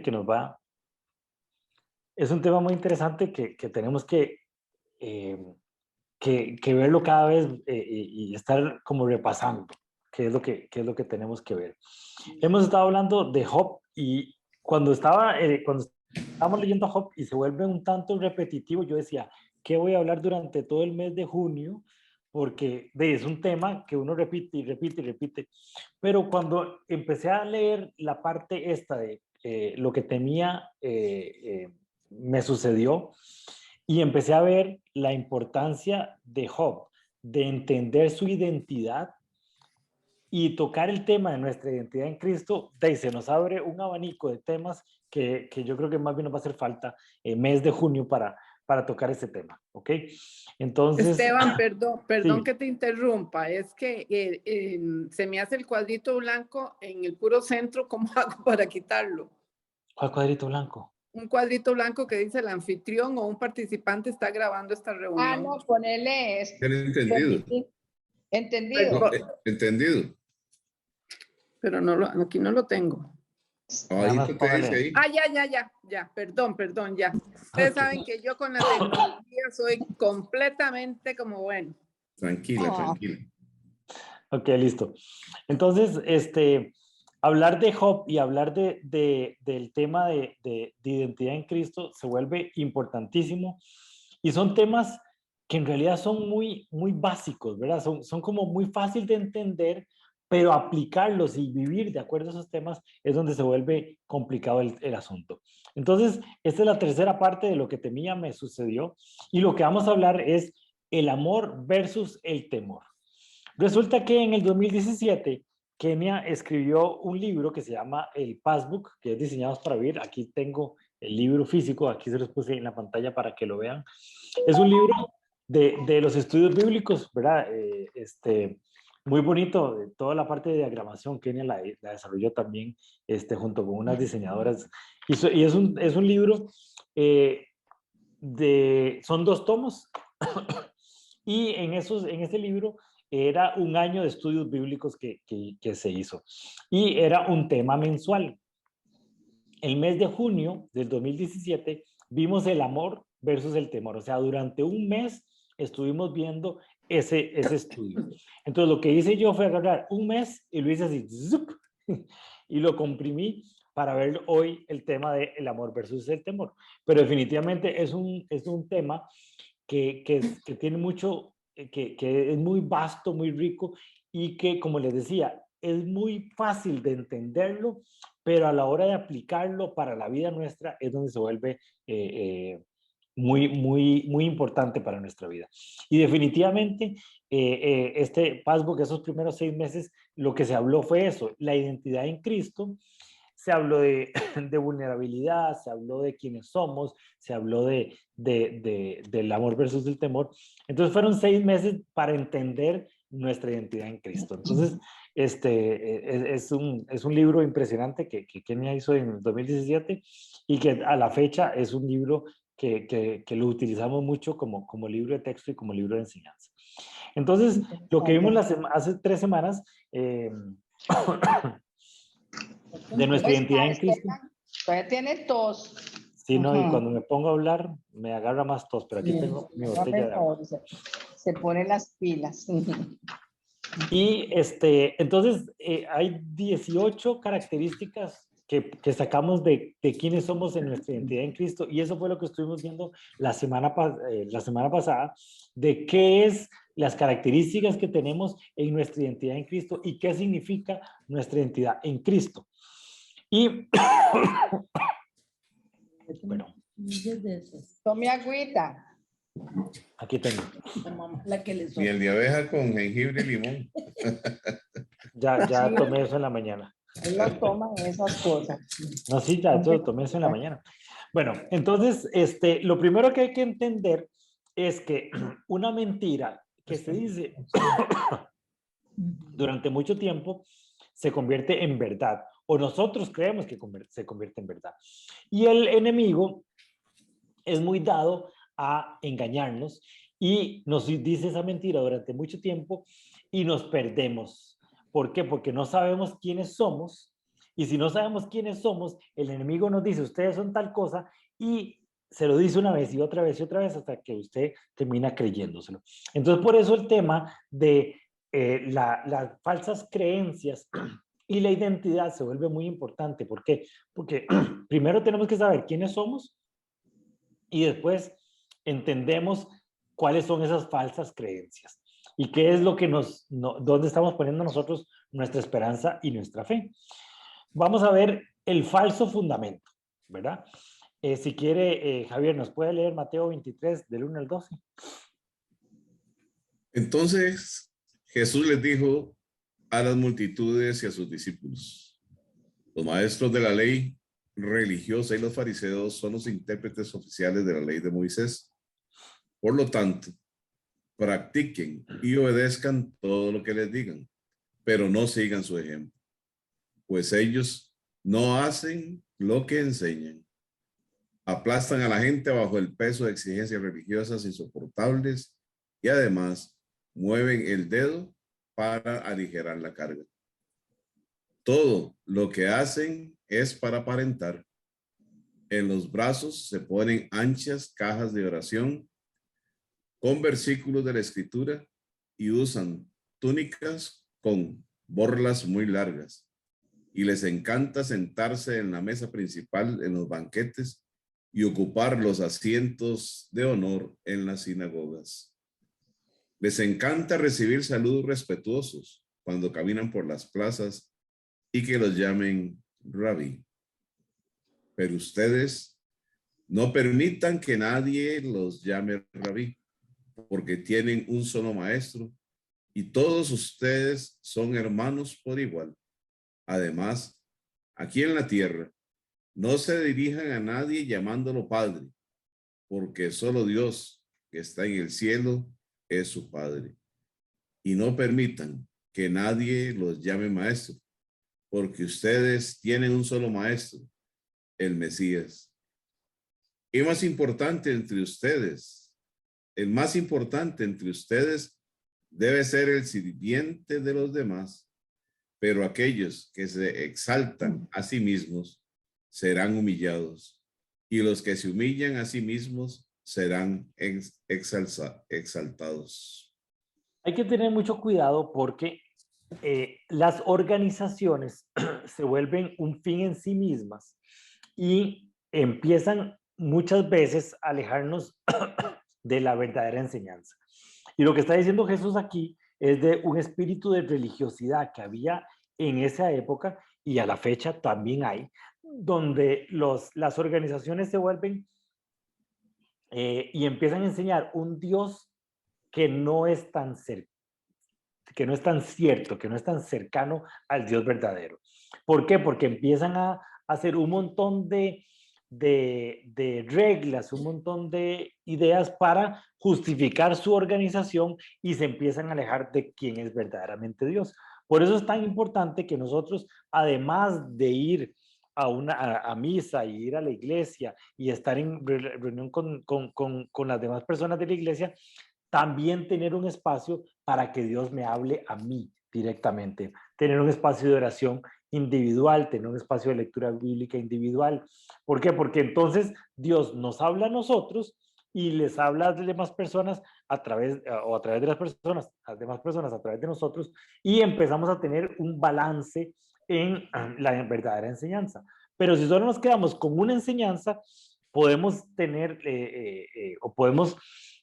que nos va, es un tema muy interesante que tenemos eh, que verlo cada vez y estar como repasando qué es lo que tenemos que ver. Hemos estado hablando de Job y cuando estábamos leyendo a Job y se vuelve un tanto repetitivo, yo decía, ¿qué voy a hablar durante todo el mes de junio? Porque es un tema que uno repite y repite y repite. Pero cuando empecé a leer la parte esta de lo que temía me sucedió y empecé a ver la importancia de Job, de entender su identidad y tocar el tema de nuestra identidad en Cristo, de ahí se nos abre un abanico de temas que yo creo que más bien nos va a hacer falta mes de junio para tocar ese tema, ¿ok? Entonces, Esteban, perdón sí. que te interrumpa, es que se me hace el cuadrito blanco en el puro centro, ¿cómo hago para quitarlo? ¿Cuál cuadrito blanco? Un cuadrito blanco que dice el anfitrión o un participante está grabando esta reunión. Ah, no, ponerle Entendido. entendido. No, entendido. Pero aquí no lo tengo. Ahí te dice ahí. Ah, ya, perdón, ya. Ustedes saben que yo con la tecnología soy completamente como bueno. Tranquila. Ok, listo. Entonces, hablar de Job y hablar del tema de identidad en Cristo se vuelve importantísimo y son temas que en realidad son muy, muy básicos, ¿verdad? Son como muy fácil de entender, pero aplicarlos y vivir de acuerdo a esos temas es donde se vuelve complicado el asunto. Entonces, esta es la tercera parte de lo que temía me sucedió y lo que vamos a hablar es el amor versus el temor. Resulta que en el 2017 Kenia escribió un libro que se llama El Passbook, que es Diseñados para Vivir. Aquí tengo el libro físico, aquí se los puse en la pantalla para que lo vean. Es un libro de los estudios bíblicos, ¿verdad? Muy bonito, toda la parte de diagramación, Kenia la desarrolló también junto con unas diseñadoras. Y es un libro, son 2 tomos, y en ese libro era un año de estudios bíblicos que se hizo. Y era un tema mensual. El mes de junio del 2017 vimos el amor versus el temor. O sea, durante un mes estuvimos viendo ese estudio. Entonces, lo que hice yo fue agarrar un mes y lo hice así, ¡zup! Y lo comprimí para ver hoy el tema del amor versus el temor. Pero definitivamente es un tema que tiene mucho, que es muy vasto, muy rico y que, como les decía, es muy fácil de entenderlo, pero a la hora de aplicarlo para la vida nuestra es donde se vuelve muy importante para nuestra vida. Y definitivamente este Passbook, esos primeros 6 meses, lo que se habló fue eso, la identidad en Cristo. Se habló de vulnerabilidad, se habló de quiénes somos, se habló del amor versus el temor. Entonces fueron 6 meses para entender nuestra identidad en Cristo. Entonces, es un libro impresionante que Kenia hizo en 2017 y que a la fecha es un libro que lo utilizamos mucho como libro de texto y como libro de enseñanza. Entonces, lo que vimos hace 3 semanas... de nuestra identidad en Cristo. Todavía tiene tos. Sí, no, y cuando me pongo a hablar me agarra más tos, pero aquí tengo mi botella de agua. Se pone las pilas. Y entonces hay 18 características que sacamos de quiénes somos en nuestra identidad en Cristo, y eso fue lo que estuvimos viendo la semana pasada, de qué es las características que tenemos en nuestra identidad en Cristo y qué significa nuestra identidad en Cristo. Y bueno, Tome agüita. aquí tengo. Miel de abeja con jengibre y limón. Ya tomé eso en la mañana. Él no toma esas cosas. No, sí, ya tomé eso en la mañana. Bueno, entonces, lo primero que hay que entender es que una mentira que se dice durante mucho tiempo se convierte en verdad, o nosotros creemos que se convierte en verdad. Y el enemigo es muy dado a engañarnos y nos dice esa mentira durante mucho tiempo y nos perdemos. ¿Por qué? Porque no sabemos quiénes somos Y si no sabemos quiénes somos, el enemigo nos dice, ustedes son tal cosa, y se lo dice una vez y otra vez y otra vez hasta que usted termina creyéndoselo. Entonces, por eso el tema de las falsas creencias y la identidad se vuelve muy importante. ¿Por qué? Porque primero tenemos que saber quiénes somos y después entendemos cuáles son esas falsas creencias y qué es lo que dónde estamos poniendo nosotros nuestra esperanza y nuestra fe. Vamos a ver el falso fundamento, ¿verdad? Si quiere, Javier, ¿nos puede leer Mateo 23, del 1 al 12? Entonces Jesús les dijo a las multitudes y a sus discípulos: los maestros de la ley religiosa y los fariseos son los intérpretes oficiales de la ley de Moisés. Por lo tanto, practiquen y obedezcan todo lo que les digan, pero no sigan su ejemplo, pues ellos no hacen lo que enseñan. Aplastan a la gente bajo el peso de exigencias religiosas insoportables y además mueven el dedo para aligerar la carga. Todo lo que hacen es para aparentar. En los brazos se ponen anchas cajas de oración con versículos de la Escritura y usan túnicas con borlas muy largas. Y les encanta sentarse en la mesa principal en los banquetes y ocupar los asientos de honor en las sinagogas. Les encanta recibir saludos respetuosos cuando caminan por las plazas y que los llamen rabí. Pero ustedes no permitan que nadie los llame rabí, porque tienen un solo maestro y todos ustedes son hermanos por igual. Además, aquí en la tierra, no se dirijan a nadie llamándolo Padre, porque solo Dios, que está en el cielo, es su Padre. Y no permitan que nadie los llame Maestro, porque ustedes tienen un solo Maestro, el Mesías. El más importante entre ustedes debe ser el sirviente de los demás, pero aquellos que se exaltan a sí mismos serán humillados, y los que se humillan a sí mismos serán exaltados. Hay que tener mucho cuidado porque las organizaciones se vuelven un fin en sí mismas y empiezan muchas veces a alejarnos de la verdadera enseñanza. Y lo que está diciendo Jesús aquí es de un espíritu de religiosidad que había en esa época y a la fecha también hay, donde las organizaciones se vuelven y empiezan a enseñar un Dios que no es tan cierto, que no es tan cercano al Dios verdadero. ¿Por qué? Porque empiezan a hacer un montón de reglas, un montón de ideas para justificar su organización y se empiezan a alejar de quién es verdaderamente Dios. Por eso es tan importante que nosotros, además de ir a misa y ir a la iglesia y estar en reunión con las demás personas de la iglesia, también tener un espacio para que Dios me hable a mí directamente, tener un espacio de oración individual, tener un espacio de lectura bíblica individual. ¿Por qué? Porque entonces Dios nos habla a nosotros y les habla a las demás personas a través de las demás personas a través de nosotros, y empezamos a tener un balance en la verdadera enseñanza. Pero si solo nos quedamos con una enseñanza, podemos tener o podemos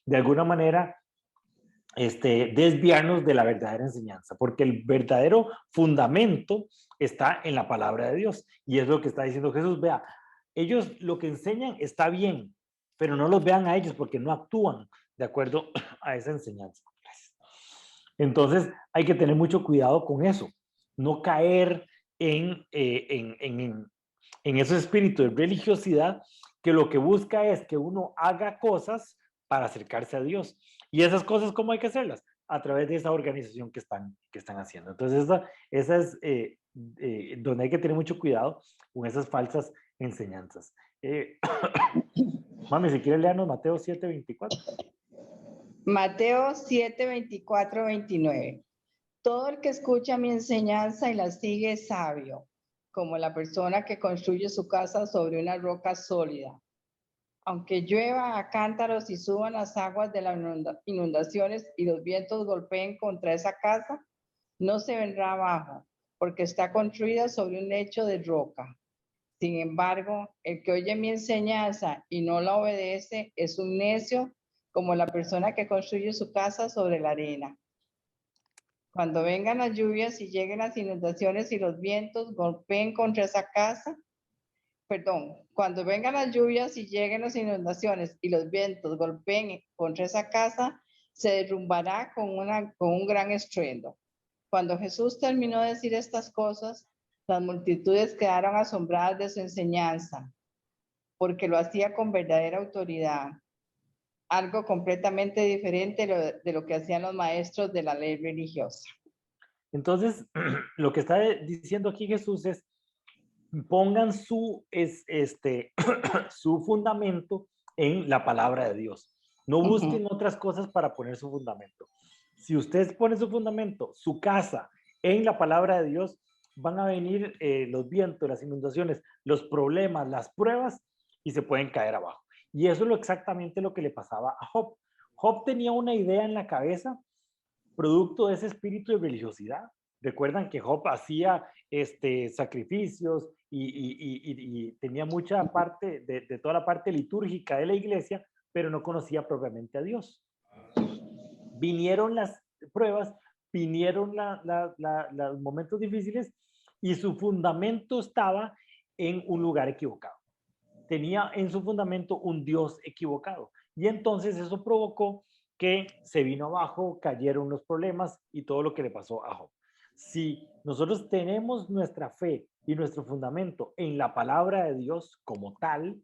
de alguna manera desviarnos de la verdadera enseñanza, porque el verdadero fundamento está en la palabra de Dios, y es lo que está diciendo Jesús. Vea, ellos lo que enseñan está bien, pero no los vean a ellos porque no actúan de acuerdo a esa enseñanza. Entonces hay que tener mucho cuidado con eso, no caer en ese espíritu de religiosidad que lo que busca es que uno haga cosas para acercarse a Dios. Y esas cosas, ¿cómo hay que hacerlas? A través de esa organización que están haciendo. Entonces, esa es donde hay que tener mucho cuidado con esas falsas enseñanzas. Mami, si quieres, léanos Mateo 7:24. Mateo 7, 24, 29. Todo el que escucha mi enseñanza y la sigue es sabio como la persona que construye su casa sobre una roca sólida. Aunque llueva a cántaros y suban las aguas de las inundaciones y los vientos golpeen contra esa casa, no se vendrá abajo, porque está construida sobre un lecho de roca. Sin embargo, el que oye mi enseñanza y no la obedece es un necio, como la persona que construye su casa sobre la arena. Cuando vengan las lluvias y lleguen las inundaciones y los vientos golpeen contra esa casa, cuando vengan las lluvias y lleguen las inundaciones y los vientos golpeen contra esa casa, se derrumbará con un gran estruendo. Cuando Jesús terminó de decir estas cosas, las multitudes quedaron asombradas de su enseñanza, porque lo hacía con verdadera autoridad, algo completamente diferente de lo que hacían los maestros de la ley religiosa. Entonces, lo que está diciendo aquí Jesús es, pongan su fundamento en la palabra de Dios. No busquen otras cosas para poner su fundamento. Si ustedes ponen su fundamento, su casa, en la palabra de Dios, van a venir los vientos, las inundaciones, los problemas, las pruebas, y se pueden caer abajo. Y eso es exactamente lo que le pasaba a Job. Job tenía una idea en la cabeza, producto de ese espíritu de religiosidad. Recuerdan que Job hacía sacrificios y tenía mucha parte de toda la parte litúrgica de la iglesia, pero no conocía propiamente a Dios. Vinieron las pruebas, vinieron los momentos difíciles y su fundamento estaba en un lugar equivocado. Tenía en su fundamento un Dios equivocado. Y entonces eso provocó que se vino abajo, cayeron los problemas y todo lo que le pasó a Job. Si nosotros tenemos nuestra fe y nuestro fundamento en la palabra de Dios como tal,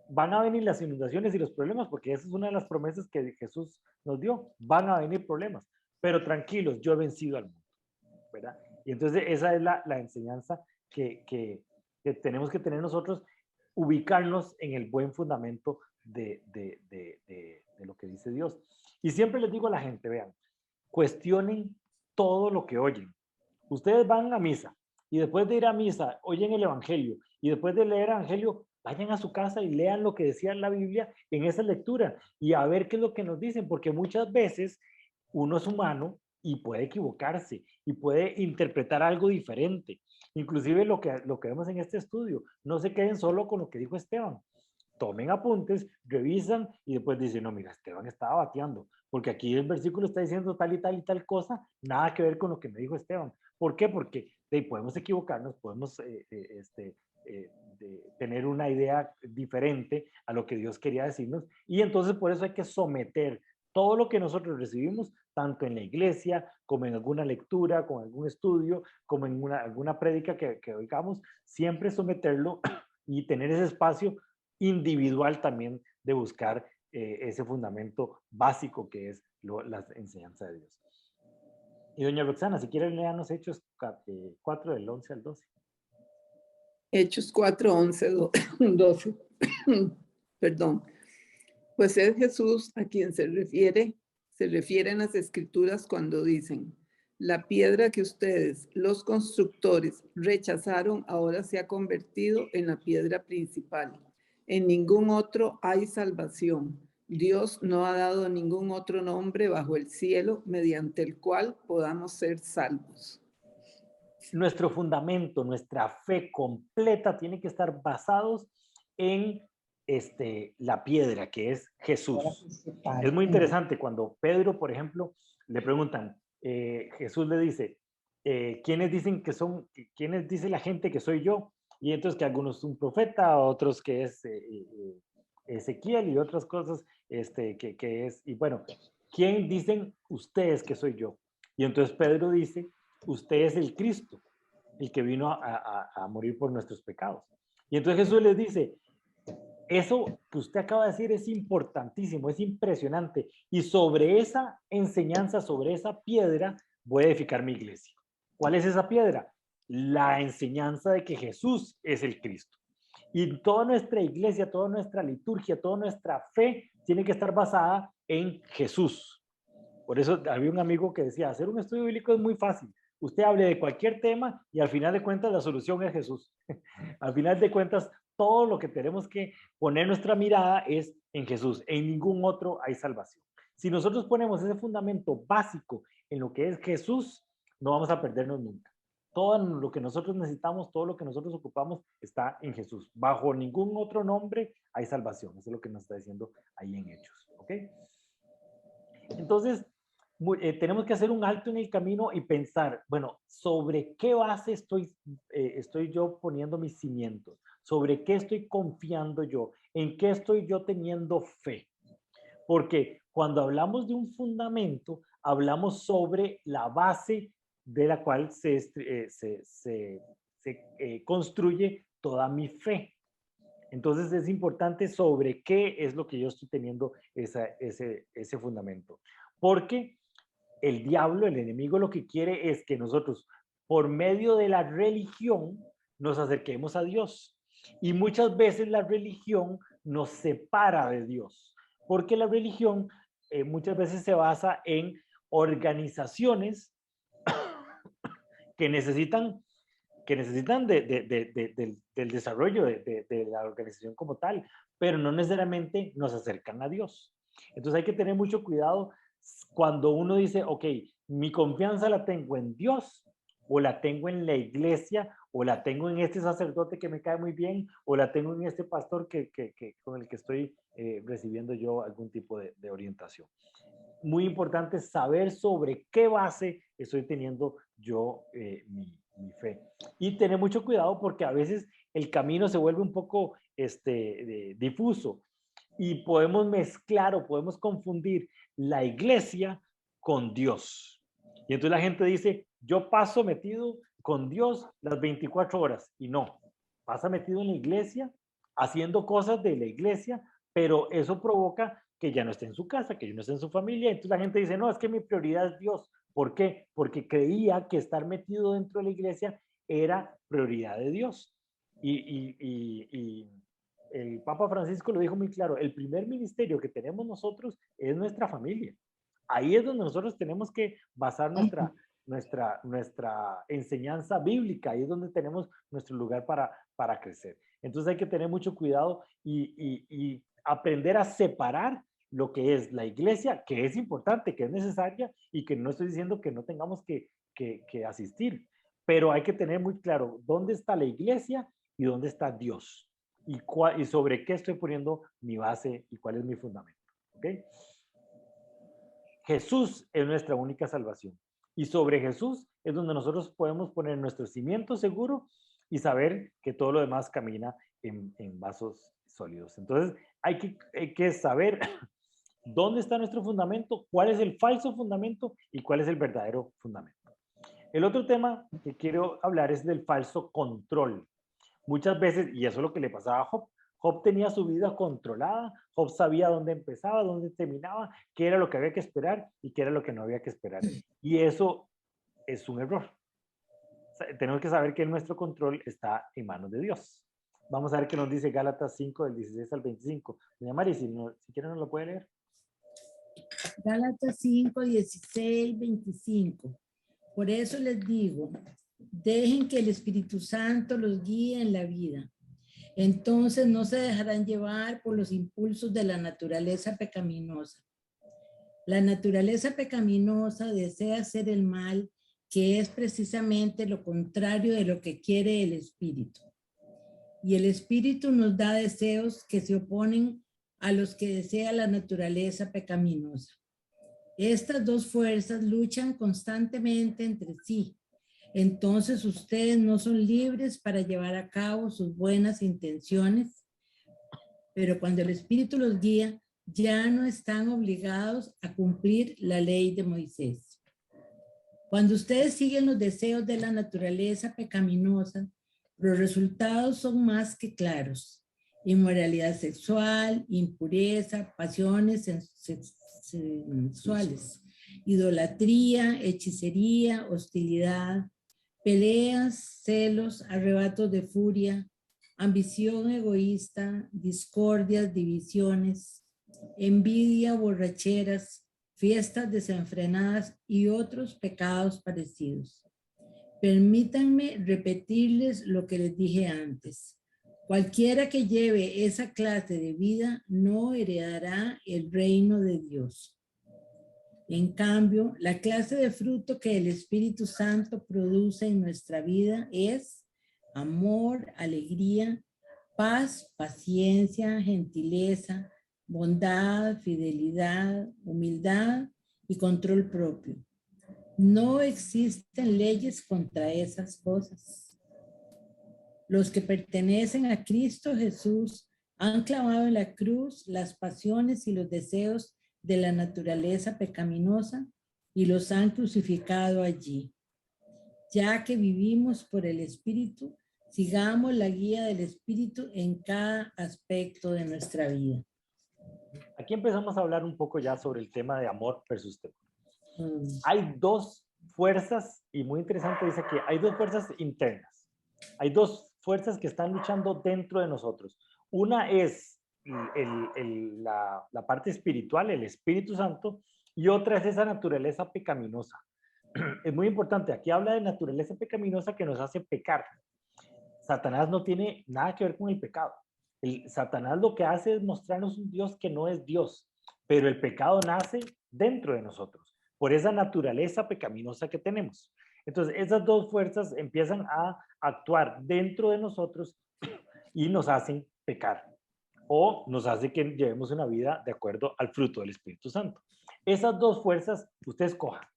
van a venir las inundaciones y los problemas, porque esa es una de las promesas que Jesús nos dio. Van a venir problemas, pero tranquilos, yo he vencido al mundo, ¿verdad? Y entonces esa es la enseñanza que tenemos que tener nosotros, ubicarnos en el buen fundamento de lo que dice Dios. Y siempre les digo a la gente, vean, cuestionen todo lo que oyen. Ustedes van a misa y después de ir a misa oyen el evangelio y después de leer el evangelio vayan a su casa y lean lo que decía la Biblia en esa lectura y a ver qué es lo que nos dicen, porque muchas veces uno es humano y puede equivocarse y puede interpretar algo diferente. Inclusive lo que vemos en este estudio, no se queden solo con lo que dijo Esteban. Tomen apuntes, revisan y después dicen, no, mira, Esteban estaba bateando, porque aquí el versículo está diciendo tal y tal y tal cosa, nada que ver con lo que me dijo Esteban. ¿Por qué? Porque podemos equivocarnos, podemos tener una idea diferente a lo que Dios quería decirnos, y entonces por eso hay que someter todo lo que nosotros recibimos, tanto en la iglesia, como en alguna lectura, como en algún estudio, como en alguna prédica que oigamos, siempre someterlo y tener ese espacio individual también de buscar ese fundamento básico que es la enseñanza de Dios. Y doña Roxana, si quieren leernos Hechos 4 del 11 al 12. Hechos 4, 11, 12. Perdón. Pues es Jesús a quien se refieren las escrituras cuando dicen, la piedra que ustedes, los constructores, rechazaron, ahora se ha convertido en la piedra principal. En ningún otro hay salvación. Dios no ha dado ningún otro nombre bajo el cielo mediante el cual podamos ser salvos. Nuestro fundamento, nuestra fe completa tiene que estar basados en la piedra que es Jesús. Es muy interesante cuando Pedro, por ejemplo, le preguntan, Jesús le dice, ¿quiénes dice la gente que soy yo? Y entonces que algunos un profeta, otros que es Ezequiel y otras cosas que es, y bueno, ¿quién dicen ustedes que soy yo? Y entonces Pedro dice, usted es el Cristo, el que vino a morir por nuestros pecados. Y entonces Jesús les dice, eso que usted acaba de decir es importantísimo, es impresionante. Y sobre esa enseñanza, sobre esa piedra, voy a edificar mi iglesia. ¿Cuál es esa piedra? La enseñanza de que Jesús es el Cristo. Y toda nuestra iglesia, toda nuestra liturgia, toda nuestra fe tiene que estar basada en Jesús. Por eso había un amigo que decía, hacer un estudio bíblico es muy fácil. Usted hable de cualquier tema y al final de cuentas la solución es Jesús. Al final de cuentas, todo lo que tenemos que poner nuestra mirada es en Jesús. En ningún otro hay salvación. Si nosotros ponemos ese fundamento básico en lo que es Jesús, no vamos a perdernos nunca. Todo lo que nosotros necesitamos, todo lo que nosotros ocupamos está en Jesús. Bajo ningún otro nombre hay salvación. Eso es lo que nos está diciendo ahí en Hechos. ¿Ok? Entonces, tenemos que hacer un alto en el camino y pensar, bueno, ¿sobre qué base estoy yo poniendo mis cimientos? ¿Sobre qué estoy confiando yo? ¿En qué estoy yo teniendo fe? Porque cuando hablamos de un fundamento, hablamos sobre la base de la cual se construye toda mi fe. Entonces es importante sobre qué es lo que yo estoy teniendo ese fundamento. Porque el diablo, el enemigo, lo que quiere es que nosotros, por medio de la religión, nos acerquemos a Dios. Y muchas veces la religión nos separa de Dios. Porque la religión muchas veces se basa en organizaciones que necesitan del desarrollo de la organización como tal, pero no necesariamente nos acercan a Dios. Entonces hay que tener mucho cuidado cuando uno dice, ok, mi confianza la tengo en Dios, o la tengo en la iglesia, o la tengo en este sacerdote que me cae muy bien, o la tengo en este pastor con el que estoy recibiendo yo algún tipo de orientación. Muy importante saber sobre qué base estoy teniendo yo mi fe. Y tener mucho cuidado porque a veces el camino se vuelve un poco difuso y podemos mezclar o podemos confundir la iglesia con Dios. Y entonces la gente dice, yo paso metido con Dios las 24 horas. Y no, pasa metido en la iglesia, haciendo cosas de la iglesia, pero eso provoca que ya no esté en su casa, que ya no esté en su familia. Entonces la gente dice, no, es que mi prioridad es Dios. ¿Por qué? Porque creía que estar metido dentro de la iglesia era prioridad de Dios. Y el Papa Francisco lo dijo muy claro, el primer ministerio que tenemos nosotros es nuestra familia. Ahí es donde nosotros tenemos que basar nuestra enseñanza bíblica, ahí es donde tenemos nuestro lugar para crecer. Entonces hay que tener mucho cuidado y aprender a separar lo que es la iglesia, que es importante, que es necesaria y que no estoy diciendo que no tengamos que asistir, pero hay que tener muy claro dónde está la iglesia y dónde está Dios y sobre qué estoy poniendo mi base y cuál es mi fundamento. ¿Okay? Jesús es nuestra única salvación y sobre Jesús es donde nosotros podemos poner nuestro cimiento seguro y saber que todo lo demás camina en vasos sólidos. Entonces hay que saber dónde está nuestro fundamento, cuál es el falso fundamento y cuál es el verdadero fundamento. El otro tema que quiero hablar es del falso control. Muchas veces, y eso es lo que le pasaba a Job, Job tenía su vida controlada, Job sabía dónde empezaba, dónde terminaba, qué era lo que había que esperar y qué era lo que no había que esperar. Y eso es un error. O sea, tenemos que saber que nuestro control está en manos de Dios. Vamos a ver qué nos dice Gálatas 5, del 16 al 25. Doña Mari, si quieren nos lo puede leer. Gálatas 5, 16, 25. Por eso les digo, dejen que el Espíritu Santo los guíe en la vida. Entonces no se dejarán llevar por los impulsos de la naturaleza pecaminosa. La naturaleza pecaminosa desea hacer el mal, que es precisamente lo contrario de lo que quiere el Espíritu. Y el Espíritu nos da deseos que se oponen a los que desea la naturaleza pecaminosa. Estas dos fuerzas luchan constantemente entre sí. Entonces ustedes no son libres para llevar a cabo sus buenas intenciones, pero cuando el Espíritu los guía, ya no están obligados a cumplir la ley de Moisés. Cuando ustedes siguen los deseos de la naturaleza pecaminosa, los resultados son más que claros. Inmoralidad sexual, impureza, pasiones sensuales, idolatría, hechicería, hostilidad, peleas, celos, arrebatos de furia, ambición egoísta, discordias, divisiones, envidia, borracheras, fiestas desenfrenadas y otros pecados parecidos. Permítanme repetirles lo que les dije antes. Cualquiera que lleve esa clase de vida no heredará el reino de Dios. En cambio, la clase de fruto que el Espíritu Santo produce en nuestra vida es amor, alegría, paz, paciencia, gentileza, bondad, fidelidad, humildad y control propio. No existen leyes contra esas cosas. Los que pertenecen a Cristo Jesús han clavado en la cruz las pasiones y los deseos de la naturaleza pecaminosa y los han crucificado allí. Ya que vivimos por el Espíritu, sigamos la guía del Espíritu en cada aspecto de nuestra vida. Aquí empezamos a hablar un poco ya sobre el tema de amor versus temor. Hay dos fuerzas, y muy interesante dice que hay dos fuerzas internas. Hay dos fuerzas que están luchando dentro de nosotros. Una es la parte espiritual, el Espíritu Santo, y otra es esa naturaleza pecaminosa. Es muy importante, aquí habla de naturaleza pecaminosa que nos hace pecar. Satanás no tiene nada que ver con el pecado. Satanás lo que hace es mostrarnos un Dios que no es Dios, pero el pecado nace dentro de nosotros, por esa naturaleza pecaminosa que tenemos. Entonces, esas dos fuerzas empiezan a actuar dentro de nosotros y nos hacen pecar, o nos hace que llevemos una vida de acuerdo al fruto del Espíritu Santo. Esas dos fuerzas, usted escoja.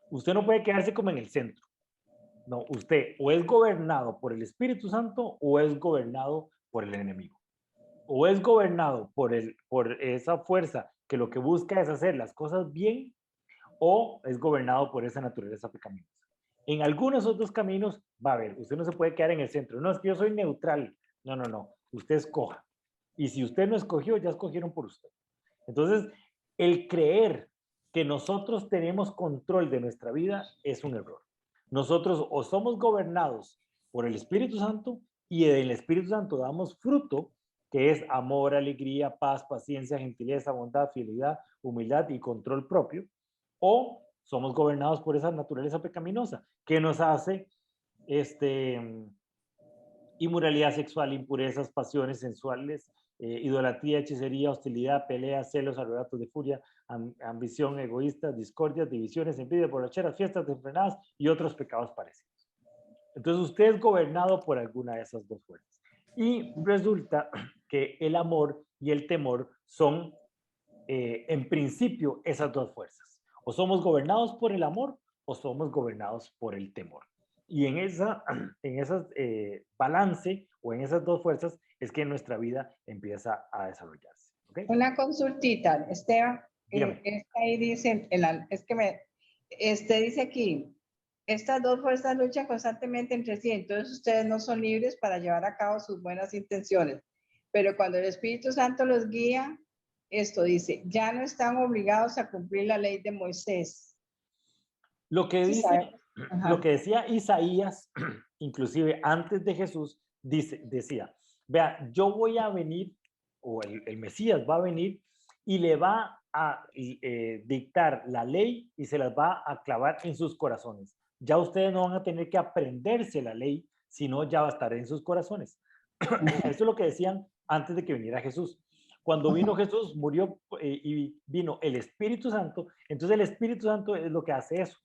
Usted no puede quedarse como en el centro. No, usted o es gobernado por el Espíritu Santo o es gobernado por el enemigo. O es gobernado por esa fuerza que lo que busca es hacer las cosas bien, o es gobernado por esa naturaleza pecaminosa. En algunos otros caminos va a haber, usted no se puede quedar en el centro. No, es que yo soy neutral. No, no, no. Usted escoja. Y si usted no escogió, ya escogieron por usted. Entonces, el creer que nosotros tenemos control de nuestra vida es un error. Nosotros o somos gobernados por el Espíritu Santo y del Espíritu Santo damos fruto, que es amor, alegría, paz, paciencia, gentileza, bondad, fidelidad, humildad y control propio, o somos gobernados por esa naturaleza pecaminosa que nos hace inmoralidad sexual, impurezas, pasiones sensuales, idolatría, hechicería, hostilidad, pelea, celos, arrebatos de furia, ambición egoísta, discordias, divisiones, envidia, borracheras, fiestas desenfrenadas y otros pecados parecidos. Entonces usted es gobernado por alguna de esas dos fuerzas. Y resulta que el amor y el temor son, en principio, esas dos fuerzas. O somos gobernados por el amor o somos gobernados por el temor. Y en esas balance o en esas dos fuerzas es que nuestra vida empieza a desarrollarse. ¿Okay? Una consultita, Esteban. Ahí dice, dice aquí, estas dos fuerzas luchan constantemente entre sí, entonces ustedes no son libres para llevar a cabo sus buenas intenciones. Pero cuando el Espíritu Santo los guía, esto dice, ya no están obligados a cumplir la ley de Moisés. Lo que dice, lo que decía Isaías, inclusive antes de Jesús, decía, vea, yo voy a venir, o el Mesías va a venir y le va a dictar la ley y se las va a clavar en sus corazones. Ya ustedes no van a tener que aprenderse la ley, sino ya va a estar en sus corazones. Eso es lo que decían antes de que viniera Jesús. Cuando vino Jesús, murió y vino el Espíritu Santo, entonces el Espíritu Santo es lo que hace eso.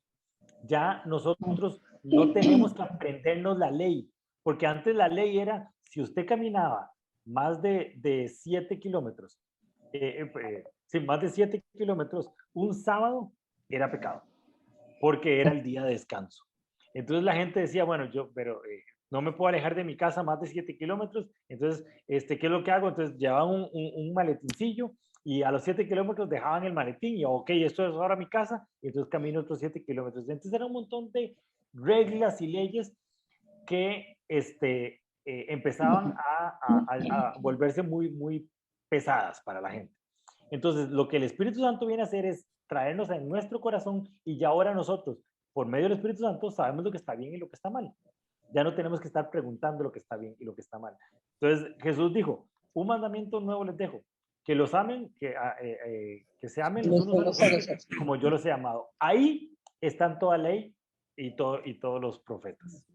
Ya nosotros no tenemos que aprendernos la ley, porque antes la ley era, si usted caminaba más de 7 kilómetros, más de 7 kilómetros, un sábado era pecado, porque era el día de descanso. Entonces la gente decía, bueno, pero no me puedo alejar de mi casa más de 7 kilómetros, entonces, ¿qué es lo que hago? Entonces llevaban un maletincillo y a los 7 kilómetros dejaban el maletín y, ok, esto es ahora mi casa, y entonces camino otros 7 kilómetros. Entonces era un montón de reglas y leyes que empezaban a volverse muy, muy pesadas para la gente. Entonces, lo que el Espíritu Santo viene a hacer es traernos en nuestro corazón y ya ahora nosotros, por medio del Espíritu Santo, sabemos lo que está bien y lo que está mal. Ya no tenemos que estar preguntando lo que está bien y lo que está mal. Entonces, Jesús dijo, un mandamiento nuevo les dejo, que los amen, que se amen los unos a los otros como yo los he amado. Ahí está toda ley y todos los profetas.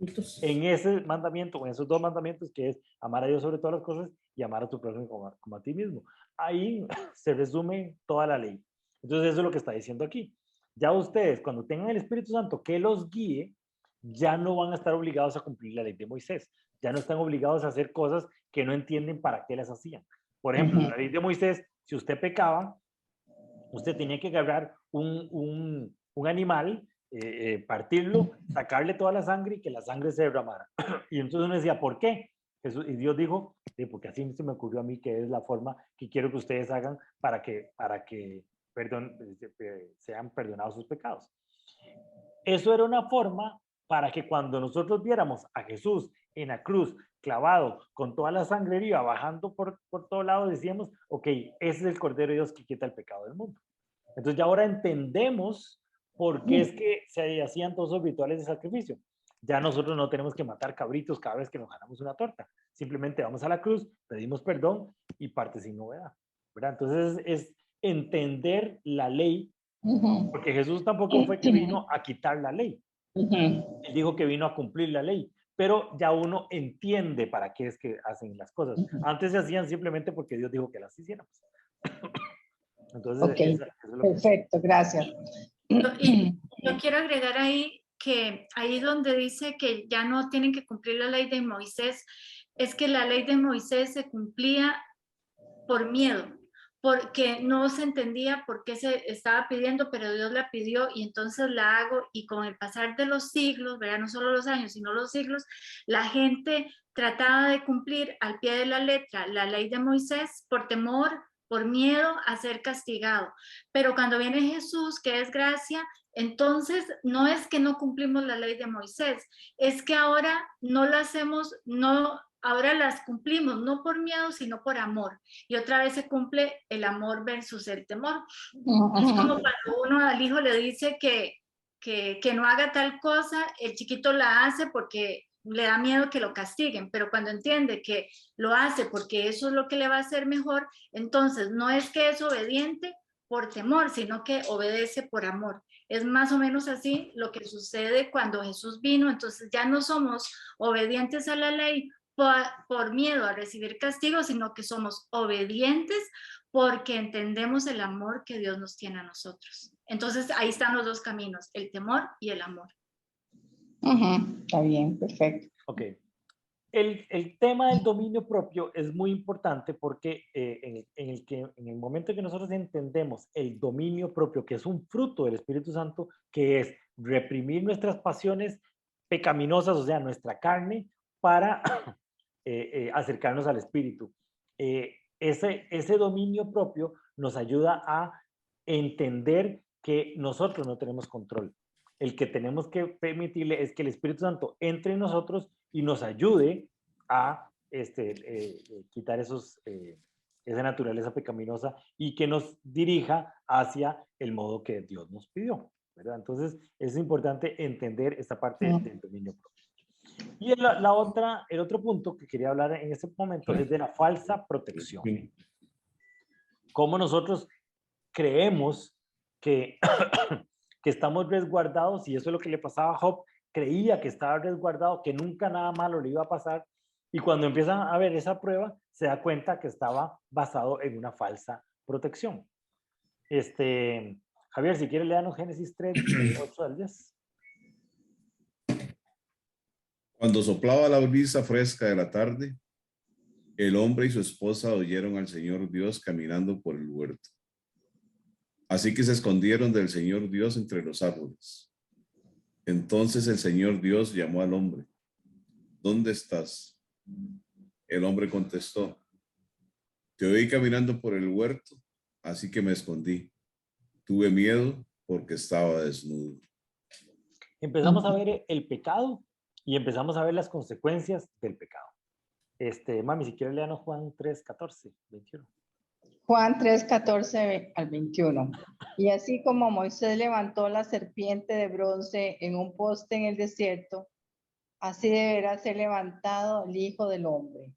En ese mandamiento, en esos dos mandamientos, que es amar a Dios sobre todas las cosas y amar a tu prójimo como a ti mismo. Ahí se resume toda la ley. Entonces eso es lo que está diciendo aquí. Ya ustedes, cuando tengan el Espíritu Santo que los guíe, ya no van a estar obligados a cumplir la ley de Moisés. Ya no están obligados a hacer cosas que no entienden para qué las hacían. Por ejemplo, la ley de Moisés, si usted pecaba, usted tenía que agarrar un animal, partirlo, sacarle toda la sangre y que la sangre se derramara. Y entonces uno decía, ¿por qué? Y Dios dijo, porque así se me ocurrió a mí que es la forma que quiero que ustedes hagan para que sean perdonados sus pecados. Eso era una forma para que cuando nosotros viéramos a Jesús en la cruz, clavado, con toda la sangre viva, bajando por todo lado, decíamos, ok, ese es el Cordero de Dios que quita el pecado del mundo. Entonces ya ahora entendemos por qué es que se hacían todos esos rituales de sacrificio. Ya nosotros no tenemos que matar cabritos cada vez que nos ganamos una torta. Simplemente vamos a la cruz, pedimos perdón y parte sin novedad, ¿verdad? Entonces es entender la ley, porque Jesús tampoco fue que vino a quitar la ley. Él dijo que vino a cumplir la ley, pero ya uno entiende para qué es que hacen las cosas. Antes se hacían simplemente porque Dios dijo que las hiciéramos. Entonces, Ok, eso es lo perfecto, gracias. Y yo quiero agregar ahí que ahí donde dice que ya no tienen que cumplir la ley de Moisés, es que la ley de Moisés se cumplía por miedo, porque no se entendía por qué se estaba pidiendo, pero Dios la pidió y entonces la hago, y con el pasar de los siglos, ¿verdad? No solo los años, sino los siglos, la gente trataba de cumplir al pie de la letra la ley de Moisés por temor, por miedo a ser castigado. Pero cuando viene Jesús, que es gracia, entonces no es que no cumplimos la ley de Moisés, es que ahora no la hacemos, no, ahora las cumplimos, no por miedo, sino por amor. Y otra vez se cumple el amor versus el temor. Es como cuando uno al hijo le dice que no haga tal cosa, el chiquito la hace porque le da miedo que lo castiguen, pero cuando entiende que lo hace porque eso es lo que le va a hacer mejor, entonces no es que es obediente por temor, sino que obedece por amor. Es más o menos así lo que sucede cuando Jesús vino, entonces ya no somos obedientes a la ley por miedo a recibir castigo, sino que somos obedientes porque entendemos el amor que Dios nos tiene a nosotros. Entonces ahí están los dos caminos, el temor y el amor. Está bien, perfecto. Ok. El tema del dominio propio es muy importante porque en el momento en que nosotros entendemos el dominio propio, que es un fruto del Espíritu Santo, que es reprimir nuestras pasiones pecaminosas, o sea, nuestra carne, para acercarnos al Espíritu. Ese dominio propio nos ayuda a entender que nosotros no tenemos control. El que tenemos que permitirle es que el Espíritu Santo entre en nosotros y nos ayude a quitar esa naturaleza pecaminosa y que nos dirija hacia el modo que Dios nos pidió, ¿verdad? Entonces es importante entender esta parte del dominio propio. Y el otro punto que quería hablar en este momento es de la falsa protección. Cómo nosotros creemos que, que estamos resguardados, y eso es lo que le pasaba a Job, creía que estaba resguardado, que nunca nada malo le iba a pasar, y cuando empiezan a ver esa prueba, se da cuenta que estaba basado en una falsa protección. Javier, si quieres leernos Génesis 3, 8 al 10. Cuando soplaba la brisa fresca de la tarde, el hombre y su esposa oyeron al Señor Dios caminando por el huerto. Así que se escondieron del Señor Dios entre los árboles. Entonces el Señor Dios llamó al hombre. ¿Dónde estás? El hombre contestó, te oí caminando por el huerto, así que me escondí. Tuve miedo porque estaba desnudo. Empezamos a ver el pecado y empezamos a ver las consecuencias del pecado. Mami, si quieres leernos Juan 3, 14, 21. Juan 3, 14 al 21. Y así como Moisés levantó la serpiente de bronce en un poste en el desierto, así deberá ser levantado el Hijo del Hombre,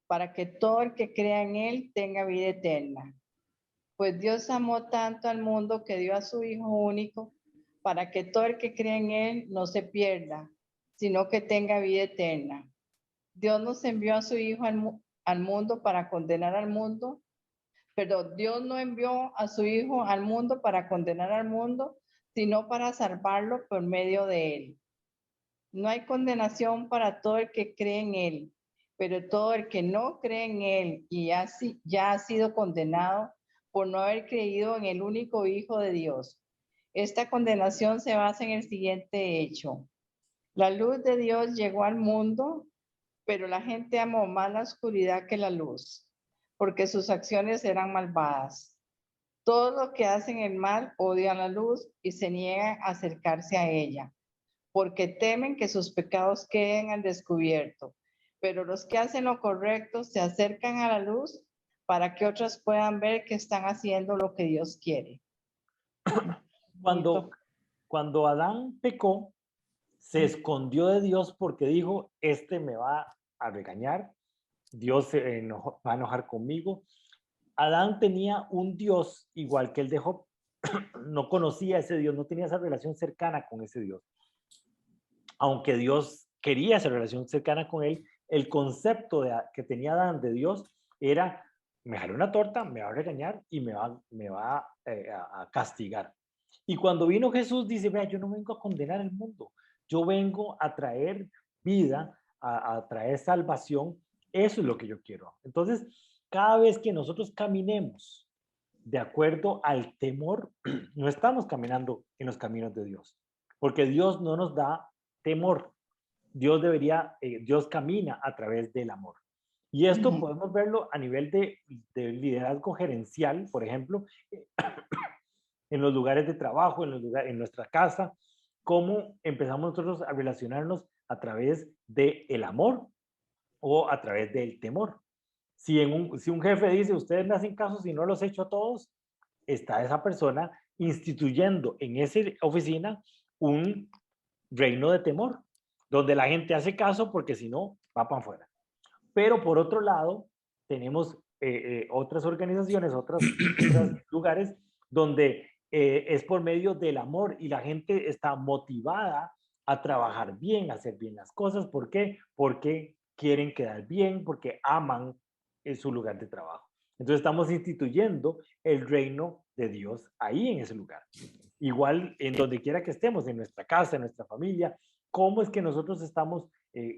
para que todo el que crea en él tenga vida eterna. Pues Dios amó tanto al mundo que dio a su Hijo único, para que todo el que cree en él no se pierda, sino que tenga vida eterna. Dios nos envió a su Hijo al mundo para condenar al mundo. Perdón, Dios no envió a su Hijo al mundo para condenar al mundo, sino para salvarlo por medio de él. No hay condenación para todo el que cree en él, pero todo el que no cree en él y ya ha sido condenado por no haber creído en el único Hijo de Dios. Esta condenación se basa en el siguiente hecho. La luz de Dios llegó al mundo, pero la gente amó más la oscuridad que la luz, porque sus acciones eran malvadas. Todos los que hacen el mal odian la luz y se niegan a acercarse a ella, porque temen que sus pecados queden al descubierto. Pero los que hacen lo correcto se acercan a la luz para que otros puedan ver que están haciendo lo que Dios quiere. Cuando Adán pecó, se escondió de Dios porque dijo, este me va a regañar, Dios va a enojar conmigo. Adán tenía un Dios igual que el de Job. No conocía a ese Dios, no tenía esa relación cercana con ese Dios. Aunque Dios quería esa relación cercana con él, el concepto que tenía Adán de Dios era, me jaló una torta, me va a regañar y me va a castigar. Y cuando vino Jesús dice, vea, yo no vengo a condenar el mundo, yo vengo a traer vida, a traer salvación, eso es lo que yo quiero. Entonces, cada vez que nosotros caminemos de acuerdo al temor, no estamos caminando en los caminos de Dios, porque Dios no nos da temor. Dios camina a través del amor. Y esto podemos verlo a nivel de liderazgo gerencial, por ejemplo, en los lugares de trabajo, en nuestra casa, cómo empezamos nosotros a relacionarnos a través del amor o a través del temor. Si un jefe dice, ustedes me hacen caso si no los echo a todos, está esa persona instituyendo en esa oficina un reino de temor, donde la gente hace caso porque si no, va para afuera. Pero por otro lado, tenemos otras organizaciones, otros lugares donde es por medio del amor y la gente está motivada a trabajar bien, a hacer bien las cosas. ¿Por qué? Porque quieren quedar bien, porque aman su lugar de trabajo. Entonces estamos instituyendo el reino de Dios ahí en ese lugar. Igual en donde quiera que estemos, en nuestra casa, en nuestra familia, ¿cómo es que nosotros estamos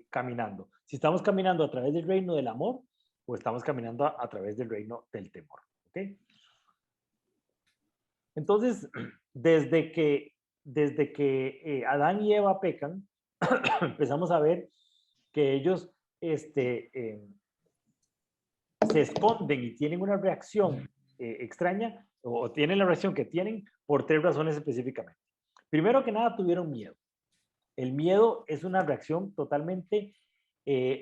caminando? Si estamos caminando a través del reino del amor o estamos caminando a través del reino del temor. ¿Ok? Entonces, desde que Adán y Eva pecan, empezamos a ver que ellos se esconden y tienen una reacción extraña, o tienen la reacción que tienen por 3 razones específicamente. Primero que nada, tuvieron miedo. El miedo es una reacción totalmente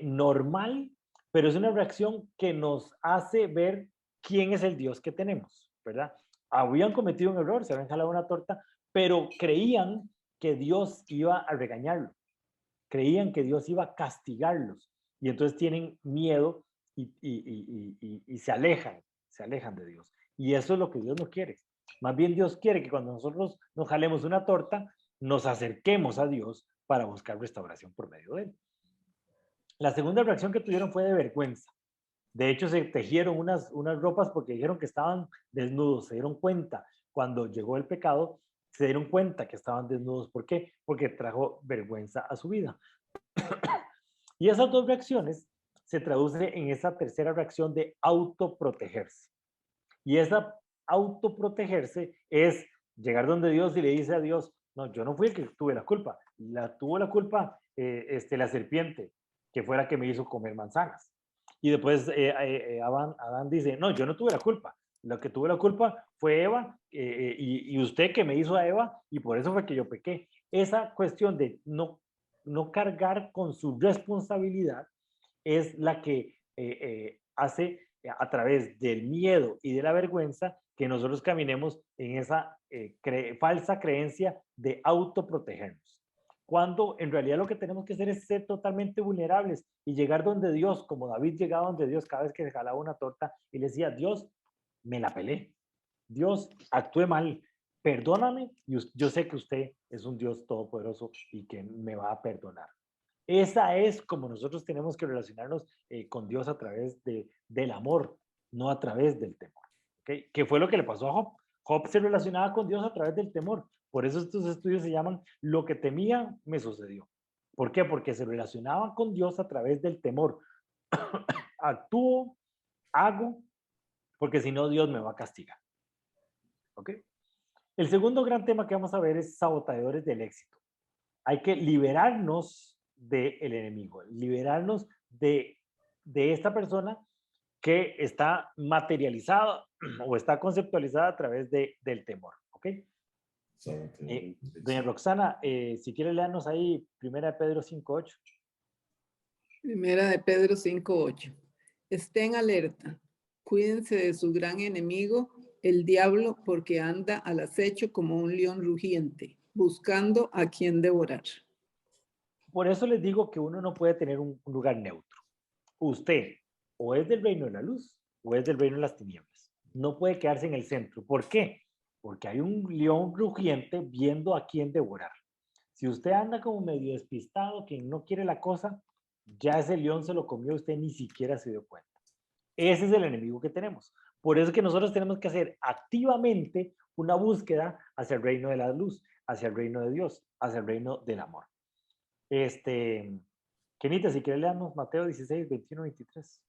normal, pero es una reacción que nos hace ver quién es el Dios que tenemos, ¿verdad? Habían cometido un error, se habían jalado una torta, pero creían que Dios iba a regañarlo, creían que Dios iba a castigarlos, y entonces tienen miedo y se alejan de Dios. Y eso es lo que Dios no quiere. Más bien Dios quiere que cuando nosotros nos jalemos una torta, nos acerquemos a Dios para buscar restauración por medio de él. La segunda reacción que tuvieron fue de vergüenza. De hecho, se tejieron unas ropas porque dijeron que estaban desnudos. Se dieron cuenta cuando llegó el pecado, se dieron cuenta que estaban desnudos. ¿Por qué? Porque trajo vergüenza a su vida. Y esas 2 reacciones se traduce en esa tercera reacción de autoprotegerse. Y esa autoprotegerse es llegar donde Dios y le dice a Dios, no, yo no fui el que tuve la culpa, tuvo la culpa la serpiente, que fue la que me hizo comer manzanas. Y después Adán dice, no, yo no tuve la culpa, lo que tuve la culpa fue Eva y usted que me hizo a Eva y por eso fue que yo pequé. Esa cuestión de no cargar con su responsabilidad es la que hace a través del miedo y de la vergüenza que nosotros caminemos en esa falsa creencia de autoprotegernos. Cuando en realidad lo que tenemos que hacer es ser totalmente vulnerables y llegar donde Dios, como David llegaba donde Dios cada vez que se jalaba una torta y le decía, Dios, me la pelé. Dios, actué mal. perdóname, y yo sé que usted es un Dios todopoderoso y que me va a perdonar. Esa es como nosotros tenemos que relacionarnos con Dios a través del amor, no a través del temor. ¿Okay? ¿Qué fue lo que le pasó a Job? Job se relacionaba con Dios a través del temor. Por eso estos estudios se llaman Lo que temía me sucedió. ¿Por qué? Porque se relacionaban con Dios a través del temor. Actúo, hago, porque si no Dios me va a castigar. ¿Ok? El segundo gran tema que vamos a ver es saboteadores del éxito. Hay que liberarnos del enemigo, liberarnos de esta persona que está materializada o está conceptualizada a través del temor. ¿Ok? Doña Roxana, si quiere leernos ahí, 1 Pedro 5:8. 1 Pedro 5:8. Estén alerta, cuídense de su gran enemigo, el diablo, porque anda al acecho como un león rugiente, buscando a quien devorar. Por eso les digo que uno no puede tener un lugar neutro. Usted o es del reino de la luz o es del reino de las tinieblas. No puede quedarse en el centro. ¿Por qué? Porque hay un león rugiente viendo a quién devorar. Si usted anda como medio despistado, que no quiere la cosa, ya ese león se lo comió, usted ni siquiera se dio cuenta. Ese es el enemigo que tenemos. Por eso es que nosotros tenemos que hacer activamente una búsqueda hacia el reino de la luz, hacia el reino de Dios, hacia el reino del amor. Kenita, si quieres leernos Mateo 16, 21, 23.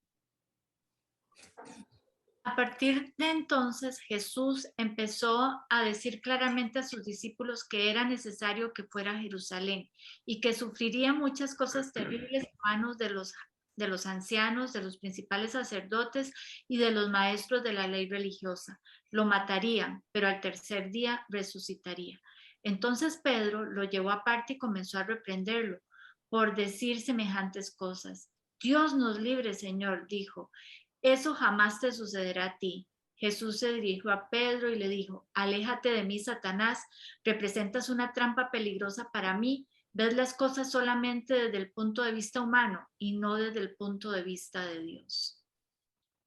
A partir de entonces, Jesús empezó a decir claramente a sus discípulos que era necesario que fuera a Jerusalén y que sufriría muchas cosas terribles a manos de los ancianos, de los principales sacerdotes y de los maestros de la ley religiosa. Lo matarían, pero al tercer día resucitaría. Entonces Pedro lo llevó aparte y comenzó a reprenderlo por decir semejantes cosas. Dios nos libre, Señor, dijo. Eso jamás te sucederá a ti. Jesús se dirigió a Pedro y le dijo, aléjate de mí, Satanás, representas una trampa peligrosa para mí, ves las cosas solamente desde el punto de vista humano y no desde el punto de vista de Dios.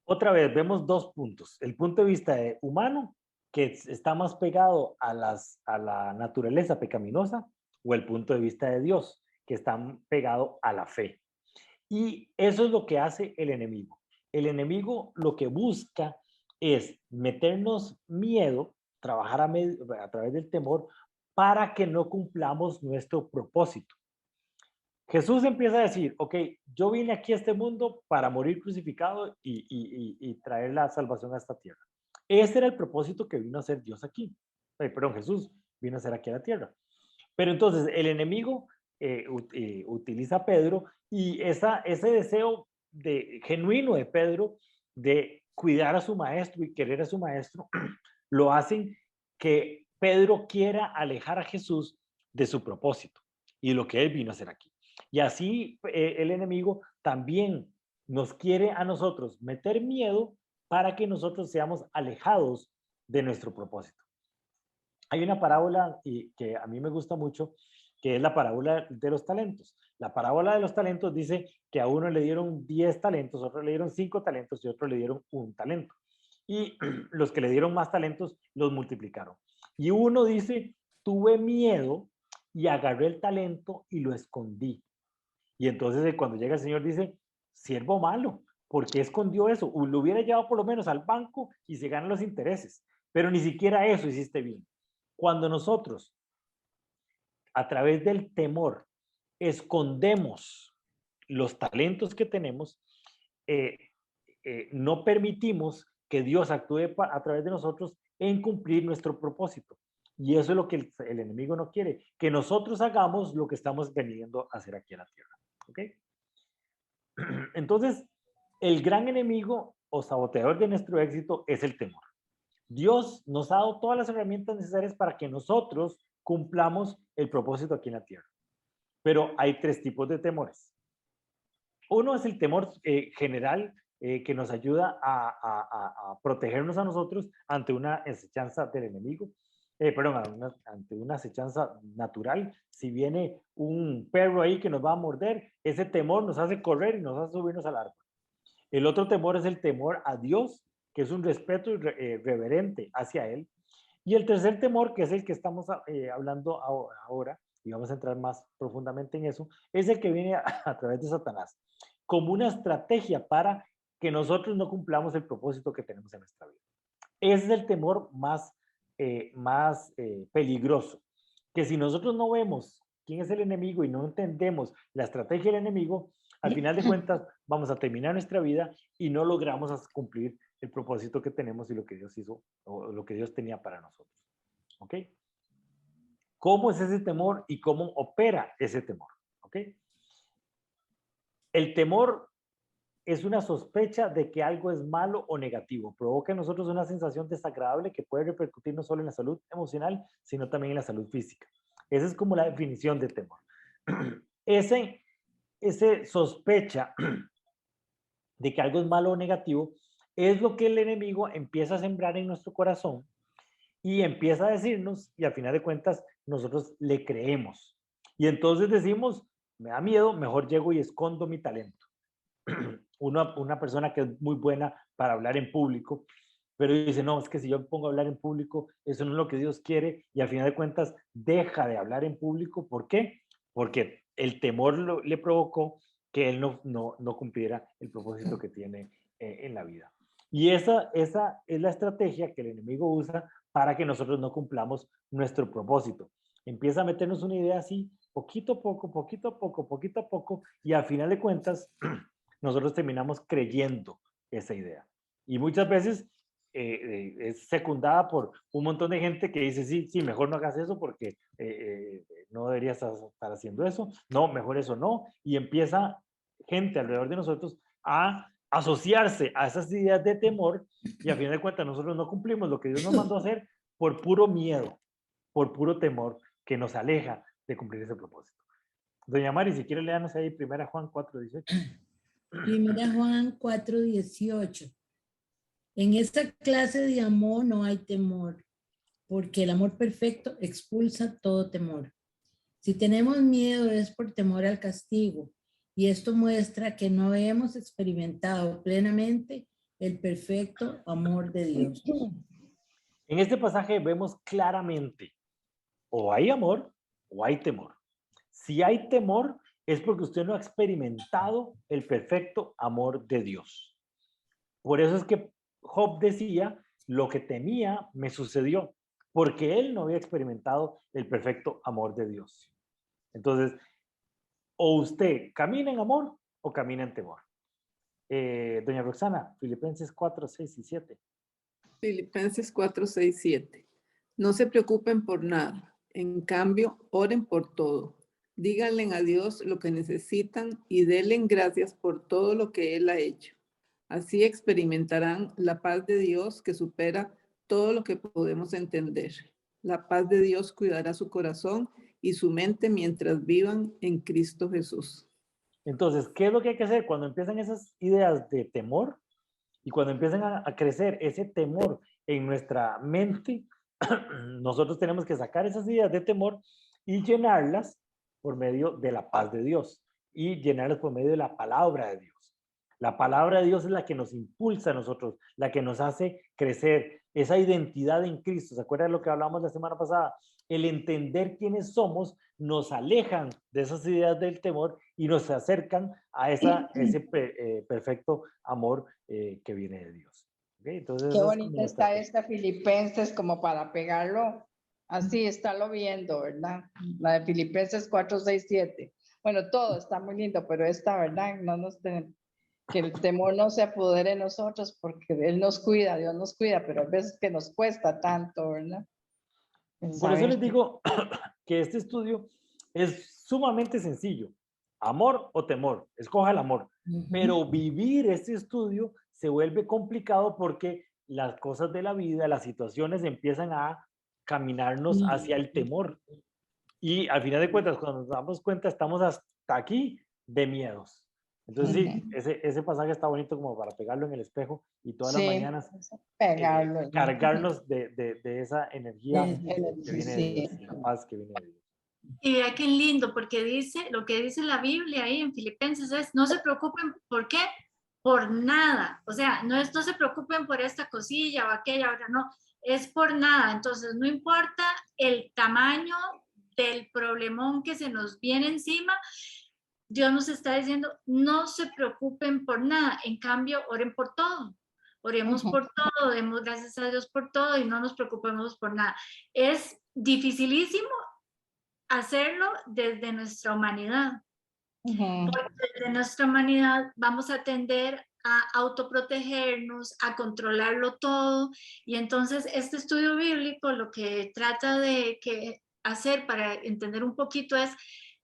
Otra vez, vemos dos puntos. El punto de vista humano, que está más pegado a la naturaleza pecaminosa, o el punto de vista de Dios, que está pegado a la fe. Y eso es lo que hace el enemigo. El enemigo lo que busca es meternos miedo, trabajar a través del temor para que no cumplamos nuestro propósito. Jesús empieza a decir, ok, yo vine aquí a este mundo para morir crucificado y traer la salvación a esta tierra. Ese era el propósito que vino a hacer Dios aquí. Perdón, Jesús vino a hacer aquí a la tierra. Pero entonces el enemigo utiliza a Pedro y ese deseo genuino de Pedro de cuidar a su maestro y querer a su maestro, lo hacen que Pedro quiera alejar a Jesús de su propósito y lo que él vino a hacer aquí. Y así el enemigo también nos quiere a nosotros meter miedo para que nosotros seamos alejados de nuestro propósito. Hay una parábola que a mí me gusta mucho, que es la parábola de los talentos. La parábola de los talentos dice que a uno le dieron 10 talentos, a otro le dieron 5 talentos y a otro le dieron 1 talento. Y los que le dieron más talentos los multiplicaron. Y uno dice, tuve miedo y agarré el talento y lo escondí. Y entonces cuando llega el Señor dice, siervo malo, ¿por qué escondió eso? Lo hubiera llevado por lo menos al banco y se ganan los intereses. Pero ni siquiera eso hiciste bien. Cuando nosotros, a través del temor, escondemos los talentos que tenemos, no permitimos que Dios actúe a través de nosotros en cumplir nuestro propósito. Y eso es lo que el enemigo no quiere, que nosotros hagamos lo que estamos veniendo a hacer aquí en la tierra. ¿Ok? Entonces, el gran enemigo o saboteador de nuestro éxito es el temor. Dios nos ha dado todas las herramientas necesarias para que nosotros cumplamos el propósito aquí en la tierra. Pero hay 3 tipos de temores. Uno es el temor general que nos ayuda a protegernos a nosotros ante una acechanza del enemigo. Ante una acechanza natural. Si viene un perro ahí que nos va a morder, ese temor nos hace correr y nos hace subirnos al árbol. El otro temor es el temor a Dios, que es un respeto reverente hacia Él. Y el tercer temor, que es el que estamos hablando ahora, y vamos a entrar más profundamente en eso, es el que viene a través de Satanás, como una estrategia para que nosotros no cumplamos el propósito que tenemos en nuestra vida. Ese es el temor más peligroso, que si nosotros no vemos quién es el enemigo y no entendemos la estrategia del enemigo, al final de cuentas vamos a terminar nuestra vida y no logramos cumplir el propósito que tenemos y lo que Dios hizo o lo que Dios tenía para nosotros. ¿Ok? ¿Cómo es ese temor y cómo opera ese temor? ¿Ok? El temor es una sospecha de que algo es malo o negativo. Provoca en nosotros una sensación desagradable que puede repercutir no solo en la salud emocional, sino también en la salud física. Esa es como la definición de temor. Ese sospecha de que algo es malo o negativo es lo que el enemigo empieza a sembrar en nuestro corazón y empieza a decirnos, y al final de cuentas nosotros le creemos. Y entonces decimos, me da miedo, mejor llego y escondo mi talento. Una persona que es muy buena para hablar en público, pero dice, no, es que si yo me pongo a hablar en público, eso no es lo que Dios quiere, y al final de cuentas deja de hablar en público. ¿Por qué? Porque el temor le provocó que él no cumpliera el propósito que tiene en la vida. Y esa es la estrategia que el enemigo usa para que nosotros no cumplamos nuestro propósito. Empieza a meternos una idea así, poquito a poco, poquito a poco, poquito a poco, y al final de cuentas nosotros terminamos creyendo esa idea. Y muchas veces es secundada por un montón de gente que dice, sí, mejor no hagas eso porque no deberías estar haciendo eso, no, mejor eso no, y empieza gente alrededor de nosotros a asociarse a esas ideas de temor y a fin de cuentas nosotros no cumplimos lo que Dios nos mandó a hacer por puro miedo, por puro temor que nos aleja de cumplir ese propósito. Doña Mari, si quiere léanos ahí 1 Juan 4:18. 1 Juan 4:18. En esta clase de amor no hay temor, porque el amor perfecto expulsa todo temor. Si tenemos miedo es por temor al castigo, y esto muestra que no hemos experimentado plenamente el perfecto amor de Dios. En este pasaje vemos claramente, o hay amor o hay temor. Si hay temor, es porque usted no ha experimentado el perfecto amor de Dios. Por eso es que Job decía, lo que temía me sucedió, porque él no había experimentado el perfecto amor de Dios. Entonces, o usted camina en amor o camina en temor. Doña Roxana, Filipenses 4:6-7. Filipenses 4:6-7. No se preocupen por nada. En cambio, oren por todo. Díganle a Dios lo que necesitan y denle gracias por todo lo que Él ha hecho. Así experimentarán la paz de Dios que supera todo lo que podemos entender. La paz de Dios cuidará su corazón y su mente mientras vivan en Cristo Jesús. Entonces, ¿qué es lo que hay que hacer cuando empiezan esas ideas de temor y cuando empiezan a crecer ese temor en nuestra mente? Nosotros tenemos que sacar esas ideas de temor y llenarlas por medio de la paz de Dios y llenarlas por medio de la palabra de Dios. La palabra de Dios es la que nos impulsa a nosotros, la que nos hace crecer, esa identidad en Cristo. ¿Se acuerdan de lo que hablamos la semana pasada? El entender quiénes somos nos alejan de esas ideas del temor y nos acercan a ese perfecto amor que viene de Dios. ¿Okay? Entonces, qué bonita está esta Filipenses como para pegarlo. Así, estarlo viendo, ¿verdad? La de Filipenses 4:6-7. Bueno, todo está muy lindo, pero esta, ¿verdad? Que el temor no se apodere de nosotros porque Él nos cuida, Dios nos cuida, pero a veces que nos cuesta tanto, ¿verdad? Por eso les digo que este estudio es sumamente sencillo. Amor o temor, escoja el amor. Pero vivir este estudio se vuelve complicado porque las cosas de la vida, las situaciones empiezan a caminarnos hacia el temor. Y al final de cuentas, cuando nos damos cuenta, estamos hasta aquí de miedos. Entonces sí, ese pasaje está bonito como para pegarlo en el espejo y todas las mañanas cargarnos de esa energía que viene de Dios, la paz que viene de Dios. Y vea qué lindo, porque dice, lo que dice la Biblia ahí en Filipenses es, no se preocupen, ¿por qué? Por nada. O sea, no se preocupen por esta cosilla o aquella, no. es por nada. Entonces, no importa el tamaño del problemón que se nos viene encima, Dios nos está diciendo, no se preocupen por nada, en cambio, oren por todo. Oremos por todo, demos gracias a Dios por todo y no nos preocupemos por nada. Es dificilísimo hacerlo desde nuestra humanidad. Porque desde nuestra humanidad vamos a tender a autoprotegernos, a controlarlo todo. Y entonces este estudio bíblico lo que trata de hacer para entender un poquito es,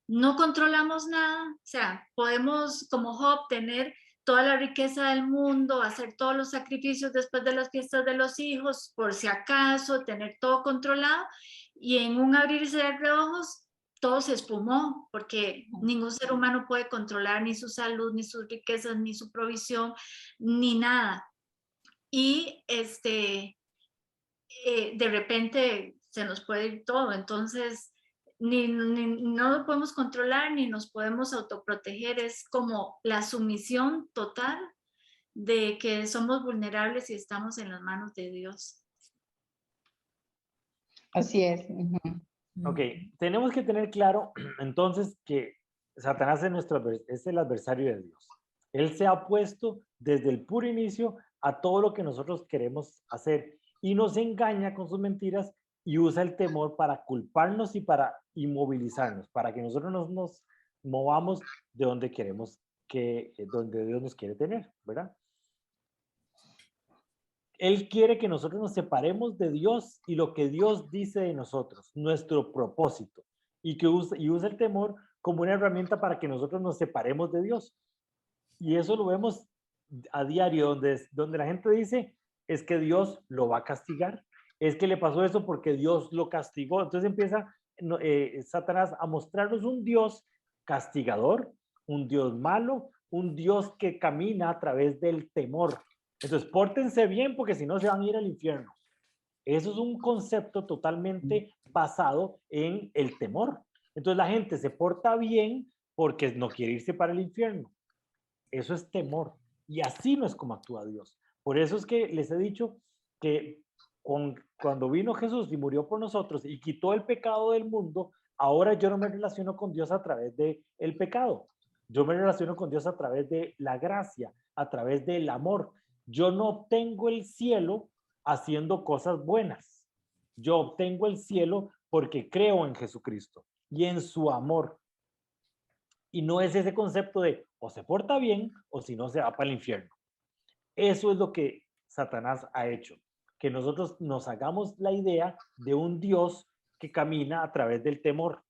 no controlamos nada, o sea, podemos como Job tener toda la riqueza del mundo, hacer todos los sacrificios después de las fiestas de los hijos, por si acaso, tener todo controlado, y en un abrir y cerrar de ojos, todo se espumó, porque ningún ser humano puede controlar ni su salud, ni sus riquezas, ni su provisión, ni nada. Y de repente se nos puede ir todo, entonces no lo podemos controlar ni nos podemos autoproteger, es como la sumisión total de que somos vulnerables y estamos en las manos de Dios. Así es. Ok, tenemos que tener claro entonces que Satanás es el adversario de Dios. Él se ha opuesto desde el puro inicio a todo lo que nosotros queremos hacer y nos engaña con sus mentiras y usa el temor para culparnos y para inmovilizarnos, para que nosotros nos movamos de donde queremos donde Dios nos quiere tener, ¿verdad? Él quiere que nosotros nos separemos de Dios y lo que Dios dice de nosotros, nuestro propósito, y usa el temor como una herramienta para que nosotros nos separemos de Dios. Y eso lo vemos a diario, donde la gente dice, es que Dios lo va a castigar, es que le pasó eso porque Dios lo castigó. Entonces empieza Satanás a mostrarnos un Dios castigador, un Dios malo, un Dios que camina a través del temor. Entonces, pórtense bien porque si no se van a ir al infierno. Eso es un concepto totalmente basado en el temor. Entonces, la gente se porta bien porque no quiere irse para el infierno. Eso es temor. Y así no es como actúa Dios. Por eso es que les he dicho que cuando vino Jesús y murió por nosotros y quitó el pecado del mundo, ahora yo no me relaciono con Dios a través del pecado. Yo me relaciono con Dios a través de la gracia, a través del amor. Yo no obtengo el cielo haciendo cosas buenas. Yo obtengo el cielo porque creo en Jesucristo y en su amor. Y no es ese concepto de o se porta bien o si no se va para el infierno. Eso es lo que Satanás ha hecho. Que nosotros nos hagamos la idea de un Dios que camina a través del temor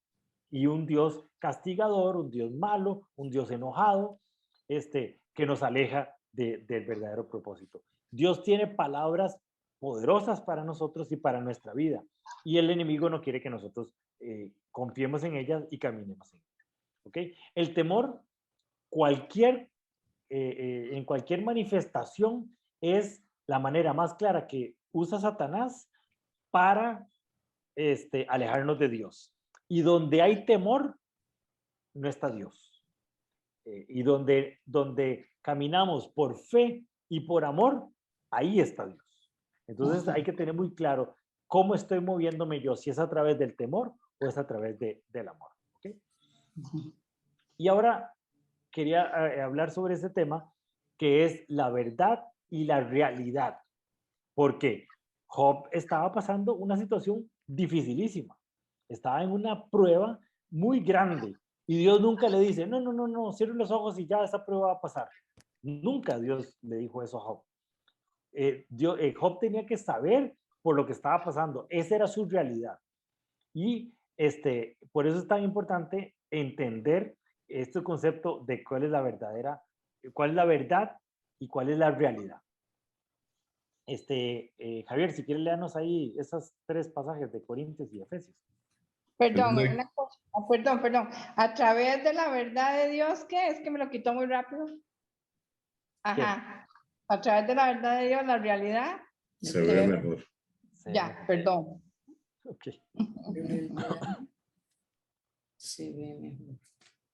y un Dios castigador, un Dios malo, un Dios enojado, que nos aleja del verdadero propósito. Dios tiene palabras poderosas para nosotros y para nuestra vida, y el enemigo no quiere que nosotros confiemos en ellas y caminemos en ellas. ¿Okay? El temor, en cualquier manifestación, es la manera más clara que usa Satanás para alejarnos de Dios. Y donde hay temor, no está Dios. Y donde caminamos por fe y por amor, ahí está Dios. Entonces hay que tener muy claro cómo estoy moviéndome yo, si es a través del temor o es a través del amor. ¿Okay? Y ahora quería hablar sobre ese tema, que es la verdad y la realidad. Porque Job estaba pasando una situación dificilísima. Estaba en una prueba muy grande. Y Dios nunca le dice, no, cierre los ojos y ya esa prueba va a pasar. Nunca Dios le dijo eso a Job. Job tenía que saber por lo que estaba pasando. Esa era su realidad. Y por eso es tan importante entender este concepto de cuál es la verdad y cuál es la realidad. Javier, si quieres léanos ahí esos 3 pasajes de Corintios y Efesios. Perdón, una cosa. Perdón. A través de la verdad de Dios, ¿qué? Es que me lo quitó muy rápido. Ajá. A través de la verdad de Dios, la realidad. Se ve mejor. Ya, perdón. Ok. Se ve mejor.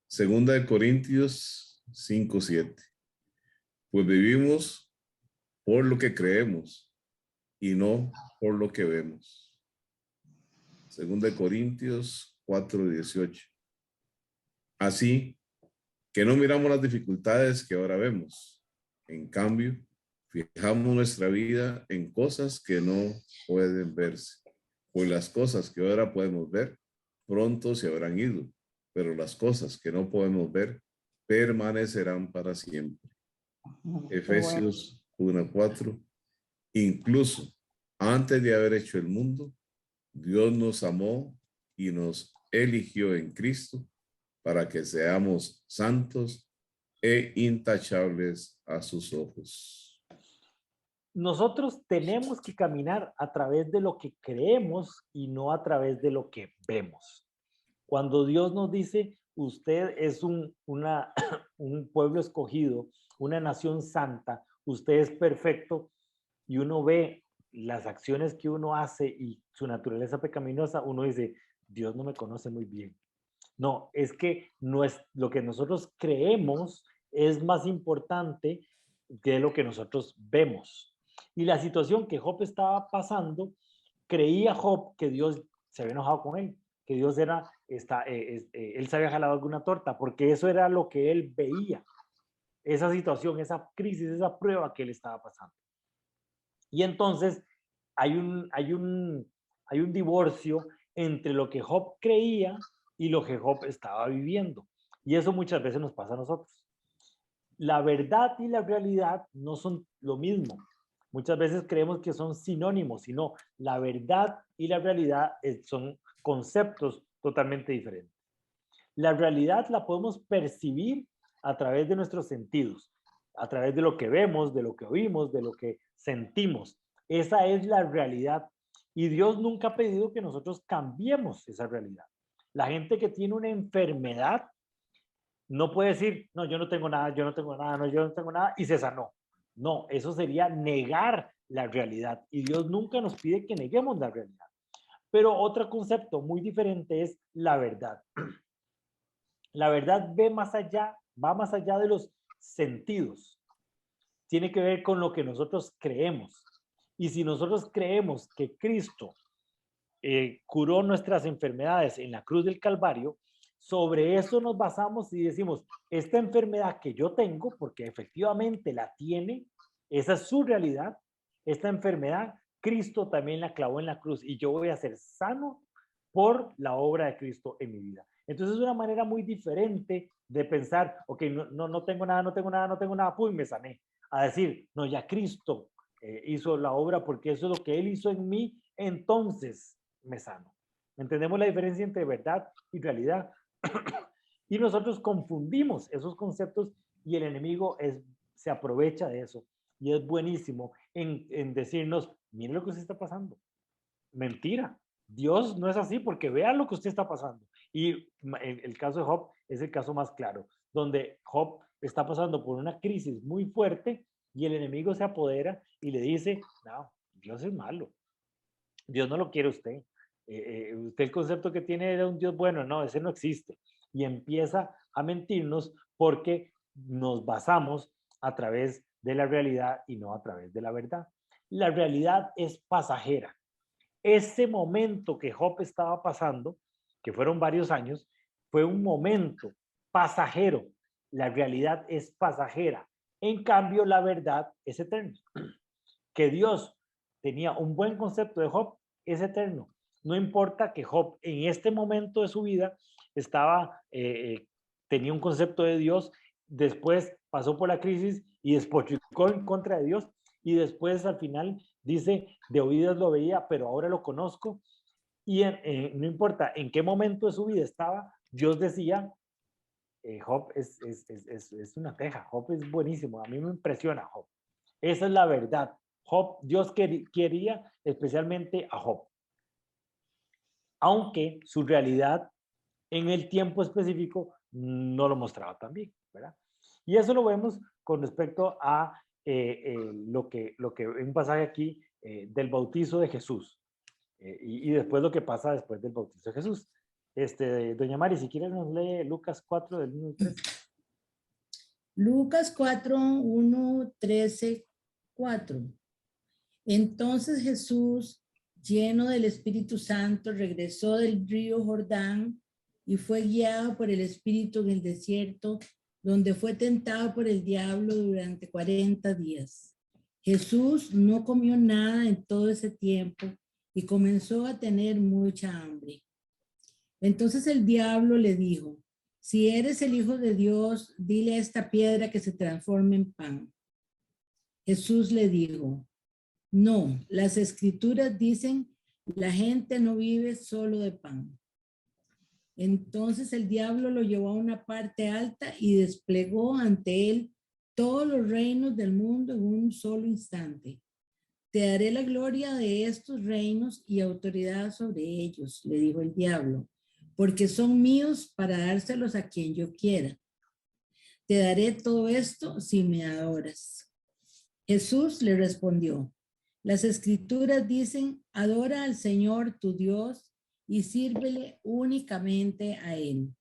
Segunda de Corintios 5:7. Pues vivimos por lo que creemos, y no por lo que vemos. 2 Corintios 4:18. Así que no miramos las dificultades que ahora vemos. En cambio, fijamos nuestra vida en cosas que no pueden verse. Pues las cosas que ahora podemos ver, pronto se habrán ido, pero las cosas que no podemos ver permanecerán para siempre. Efesios 1:4. Incluso antes de haber hecho el mundo, Dios nos amó y nos eligió en Cristo para que seamos santos e intachables a sus ojos. Nosotros tenemos que caminar a través de lo que creemos y no a través de lo que vemos. Cuando Dios nos dice, usted es un pueblo escogido, una nación santa, usted es perfecto, y uno ve las acciones que uno hace y su naturaleza pecaminosa, uno dice, Dios no me conoce muy bien. No, es que no es, lo que nosotros creemos es más importante que lo que nosotros vemos. Y la situación que Job estaba pasando, creía Job que Dios se había enojado con él, que Dios era, él se había jalado alguna torta, porque eso era lo que él veía, esa situación, esa crisis, esa prueba que él estaba pasando. Y entonces hay un divorcio entre lo que Job creía y lo que Job estaba viviendo. Y eso muchas veces nos pasa a nosotros. La verdad y la realidad no son lo mismo. Muchas veces creemos que son sinónimos, sino la verdad y la realidad son conceptos totalmente diferentes. La realidad la podemos percibir a través de nuestros sentidos, a través de lo que vemos, de lo que oímos, de lo que sentimos. Esa es la realidad. Y Dios nunca ha pedido que nosotros cambiemos esa realidad. La gente que tiene una enfermedad no puede decir, no, yo no tengo nada, yo no tengo nada, no, yo no tengo nada, y se sanó. No, eso sería negar la realidad. Y Dios nunca nos pide que neguemos la realidad. Pero otro concepto muy diferente es la verdad. La verdad va más allá de los sentidos. Tiene que ver con lo que nosotros creemos. Y si nosotros creemos que Cristo curó nuestras enfermedades en la cruz del Calvario, sobre eso nos basamos y decimos, esta enfermedad que yo tengo, porque efectivamente la tiene, esa es su realidad, esta enfermedad, Cristo también la clavó en la cruz y yo voy a ser sano por la obra de Cristo en mi vida. Entonces es una manera muy diferente de pensar, ok, no tengo nada, no tengo nada, no tengo nada, pues me sané. A decir, no, ya Cristo hizo la obra porque eso es lo que Él hizo en mí, entonces me sano. ¿Entendemos la diferencia entre verdad y realidad? Y nosotros confundimos esos conceptos y el enemigo se aprovecha de eso. Y es buenísimo en decirnos, miren lo que usted está pasando. Mentira. Dios no es así porque vea lo que usted está pasando. Y el caso de Job es el caso más claro, donde Job está pasando por una crisis muy fuerte y el enemigo se apodera y le dice, no, Dios es malo. Dios no lo quiere usted. Usted el concepto que tiene de un Dios bueno, no, ese no existe. Y empieza a mentirnos porque nos basamos a través de la realidad y no a través de la verdad. La realidad es pasajera. Ese momento que Job estaba pasando, que fueron varios años, fue un momento pasajero. La realidad es pasajera. En cambio, la verdad es eterna. Que Dios tenía un buen concepto de Job es eterno. No importa que Job en este momento de su vida tenía un concepto de Dios, después pasó por la crisis y despotricó en contra de Dios y después al final dice, de oídas lo veía, pero ahora lo conozco. Y no importa en qué momento de su vida estaba, Dios decía, Job es una teja, Job es buenísimo, a mí me impresiona Job. Esa es la verdad. Job, Dios quería especialmente a Job. Aunque su realidad en el tiempo específico no lo mostraba tan bien, ¿verdad? Y eso lo vemos con respecto a lo que un pasaje aquí del bautizo de Jesús y después lo que pasa después del bautizo de Jesús. Doña Mari, si quieres nos lee Lucas 4 del 1 al 13. Lucas 4, 1, 13, 4. Entonces Jesús, lleno del Espíritu Santo, regresó del río Jordán y fue guiado por el Espíritu en el desierto, donde fue tentado por el diablo durante 40 días. Jesús no comió nada en todo ese tiempo y comenzó a tener mucha hambre. Entonces el diablo le dijo, si eres el Hijo de Dios, dile a esta piedra que se transforme en pan. Jesús le dijo, no, las escrituras dicen, la gente no vive solo de pan. Entonces el diablo lo llevó a una parte alta y desplegó ante él todos los reinos del mundo en un solo instante. Te daré la gloria de estos reinos y autoridad sobre ellos, le dijo el diablo, porque son míos para dárselos a quien yo quiera. Te daré todo esto si me adoras. Jesús le respondió, las escrituras dicen, adora al Señor tu Dios y sírvele únicamente a Él.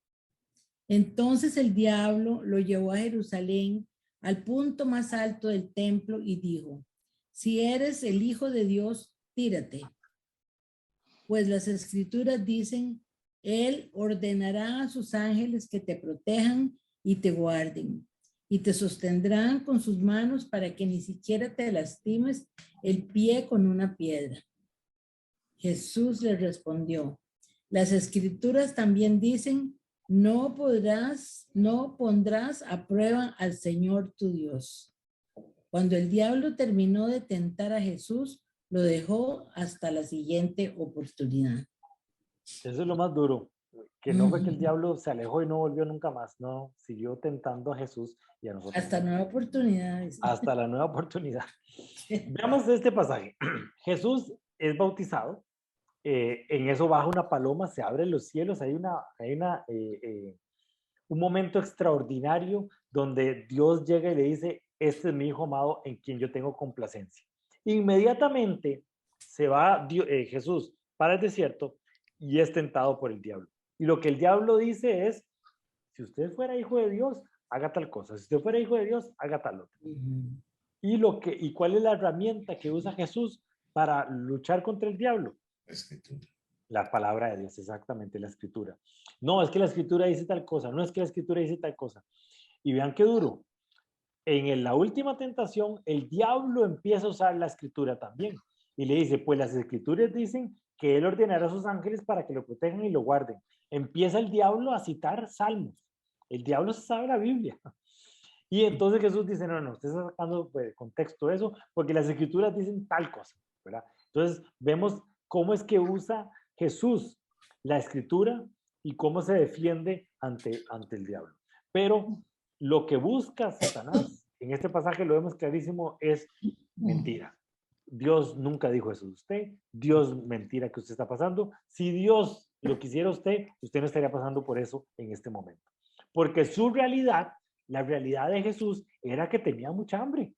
Entonces el diablo lo llevó a Jerusalén, al punto más alto del templo, y dijo, si eres el Hijo de Dios, tírate. Pues las escrituras dicen, Él ordenará a sus ángeles que te protejan y te guarden, y te sostendrán con sus manos para que ni siquiera te lastimes el pie con una piedra. Jesús le respondió, las escrituras también dicen, no pondrás a prueba al Señor tu Dios. Cuando el diablo terminó de tentar a Jesús, lo dejó hasta la siguiente oportunidad. Eso es lo más duro, que no fue que el diablo se alejó y no volvió nunca más, no, siguió tentando a Jesús y a nosotros. Hasta nueva oportunidad. Hasta la nueva oportunidad. Veamos este pasaje. Jesús es bautizado, en eso baja una paloma, se abren los cielos, hay un momento extraordinario donde Dios llega y le dice, este es mi hijo amado en quien yo tengo complacencia. Inmediatamente se va Jesús para el desierto y es tentado por el diablo. Y lo que el diablo dice es, si usted fuera hijo de Dios, haga tal cosa. Si usted fuera hijo de Dios, haga tal otra. ¿Y cuál es la herramienta que usa Jesús para luchar contra el diablo? La escritura. La palabra de Dios, exactamente, la escritura. No, es que la escritura dice tal cosa, no es que la escritura dice tal cosa. Y vean qué duro. En la última tentación, el diablo empieza a usar la escritura también. Y le dice, pues las escrituras dicen que él ordenará a sus ángeles para que lo protejan y lo guarden. Empieza el diablo a citar salmos. El diablo se sabe la Biblia. Y entonces Jesús dice, no, usted está sacando de contexto eso, porque las escrituras dicen tal cosa, ¿verdad? Entonces vemos cómo es que usa Jesús la escritura y cómo se defiende ante el diablo. Pero lo que busca Satanás, en este pasaje lo vemos clarísimo, es mentira. Dios nunca dijo eso de usted. Dios, mentira que usted está pasando. Si Dios lo quisiera usted no estaría pasando por eso en este momento. Porque su realidad, la realidad de Jesús, era que tenía mucha hambre,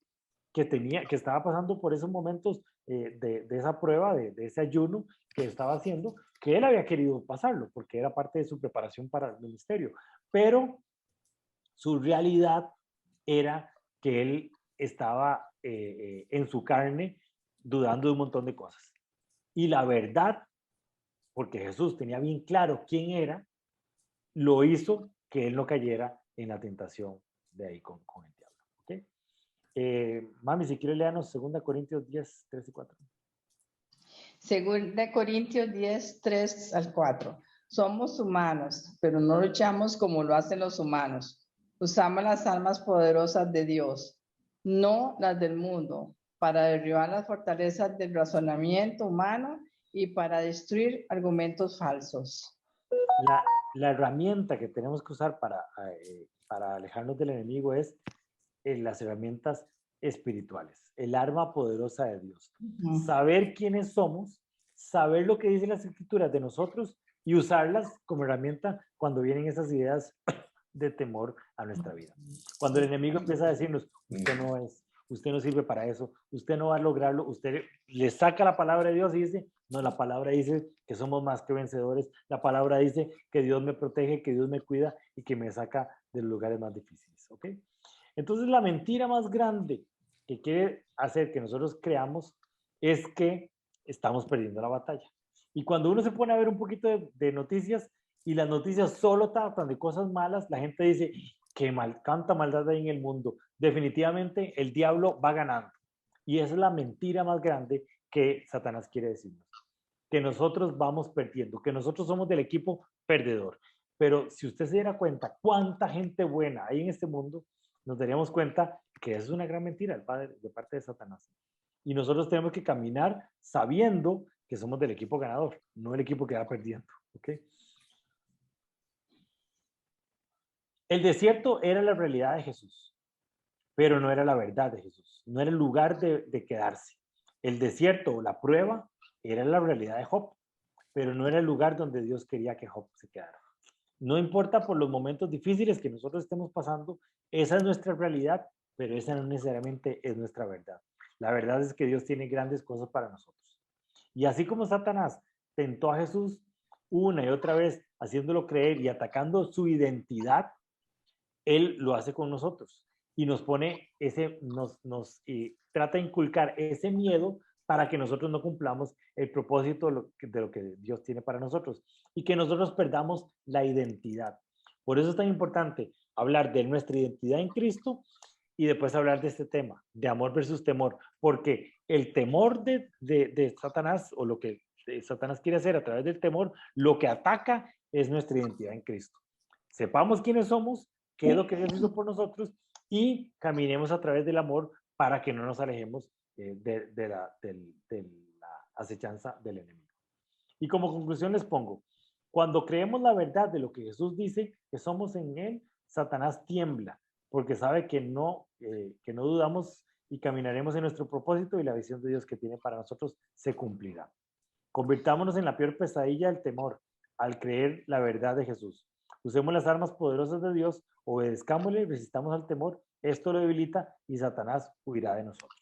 que estaba pasando por esos momentos de esa prueba, de ese ayuno que estaba haciendo, que él había querido pasarlo, porque era parte de su preparación para el ministerio. Pero su realidad era que él estaba en su carne dudando de un montón de cosas. Y la verdad, porque Jesús tenía bien claro quién era, lo hizo que él no cayera en la tentación de ahí con el diablo. ¿Okay? Mami, si quiere léanos 2 Corintios 10, 3 y 4. 2 Corintios 10, 3 al 4. Somos humanos, pero no luchamos como lo hacen los humanos. Usamos las armas poderosas de Dios, no las del mundo, para derribar las fortalezas del razonamiento humano y para destruir argumentos falsos. La herramienta que tenemos que usar para alejarnos del enemigo es las herramientas espirituales, el arma poderosa de Dios. Saber quiénes somos, saber lo que dicen las escrituras de nosotros y usarlas como herramienta cuando vienen esas ideas de temor a nuestra vida. Cuando el enemigo empieza a decirnos, usted no sirve para eso, usted no va a lograrlo, usted le saca la palabra de Dios y dice, no, la palabra dice que somos más que vencedores, la palabra dice que Dios me protege, que Dios me cuida y que me saca de los lugares más difíciles, ¿ok? Entonces la mentira más grande que quiere hacer que nosotros creamos es que estamos perdiendo la batalla. Y cuando uno se pone a ver un poquito de noticias y las noticias solo tratan de cosas malas, la gente dice, qué mal, cuánta maldad hay en el mundo. Definitivamente el diablo va ganando. Y esa es la mentira más grande que Satanás quiere decirnos. Que nosotros vamos perdiendo, que nosotros somos del equipo perdedor. Pero si usted se diera cuenta cuánta gente buena hay en este mundo, nos daríamos cuenta que es una gran mentira de parte de Satanás. Y nosotros tenemos que caminar sabiendo que somos del equipo ganador, no el equipo que va perdiendo. ¿Okay? El desierto era la realidad de Jesús, pero no era la verdad de Jesús, no era el lugar de quedarse. El desierto o la prueba era la realidad de Job, pero no era el lugar donde Dios quería que Job se quedara. No importa por los momentos difíciles que nosotros estemos pasando, esa es nuestra realidad, pero esa no necesariamente es nuestra verdad. La verdad es que Dios tiene grandes cosas para nosotros. Y así como Satanás tentó a Jesús una y otra vez, haciéndolo creer y atacando su identidad, Él lo hace con nosotros y nos pone nos trata de inculcar ese miedo para que nosotros no cumplamos el propósito de lo que Dios tiene para nosotros y que nosotros perdamos la identidad. Por eso es tan importante hablar de nuestra identidad en Cristo y después hablar de este tema, de amor versus temor, porque el temor de Satanás o lo que Satanás quiere hacer a través del temor, lo que ataca es nuestra identidad en Cristo. Sepamos quiénes somos, qué es lo que Dios hizo por nosotros y caminemos a través del amor para que no nos alejemos de la acechanza del enemigo. Y como conclusión les pongo, cuando creemos la verdad de lo que Jesús dice, que somos en Él, Satanás tiembla, porque sabe que no dudamos y caminaremos en nuestro propósito y la visión de Dios que tiene para nosotros se cumplirá. Convirtámonos en la peor pesadilla del temor al creer la verdad de Jesús. Usemos las armas poderosas de Dios, obedezcámosle y resistamos al temor. Esto lo debilita y Satanás huirá de nosotros.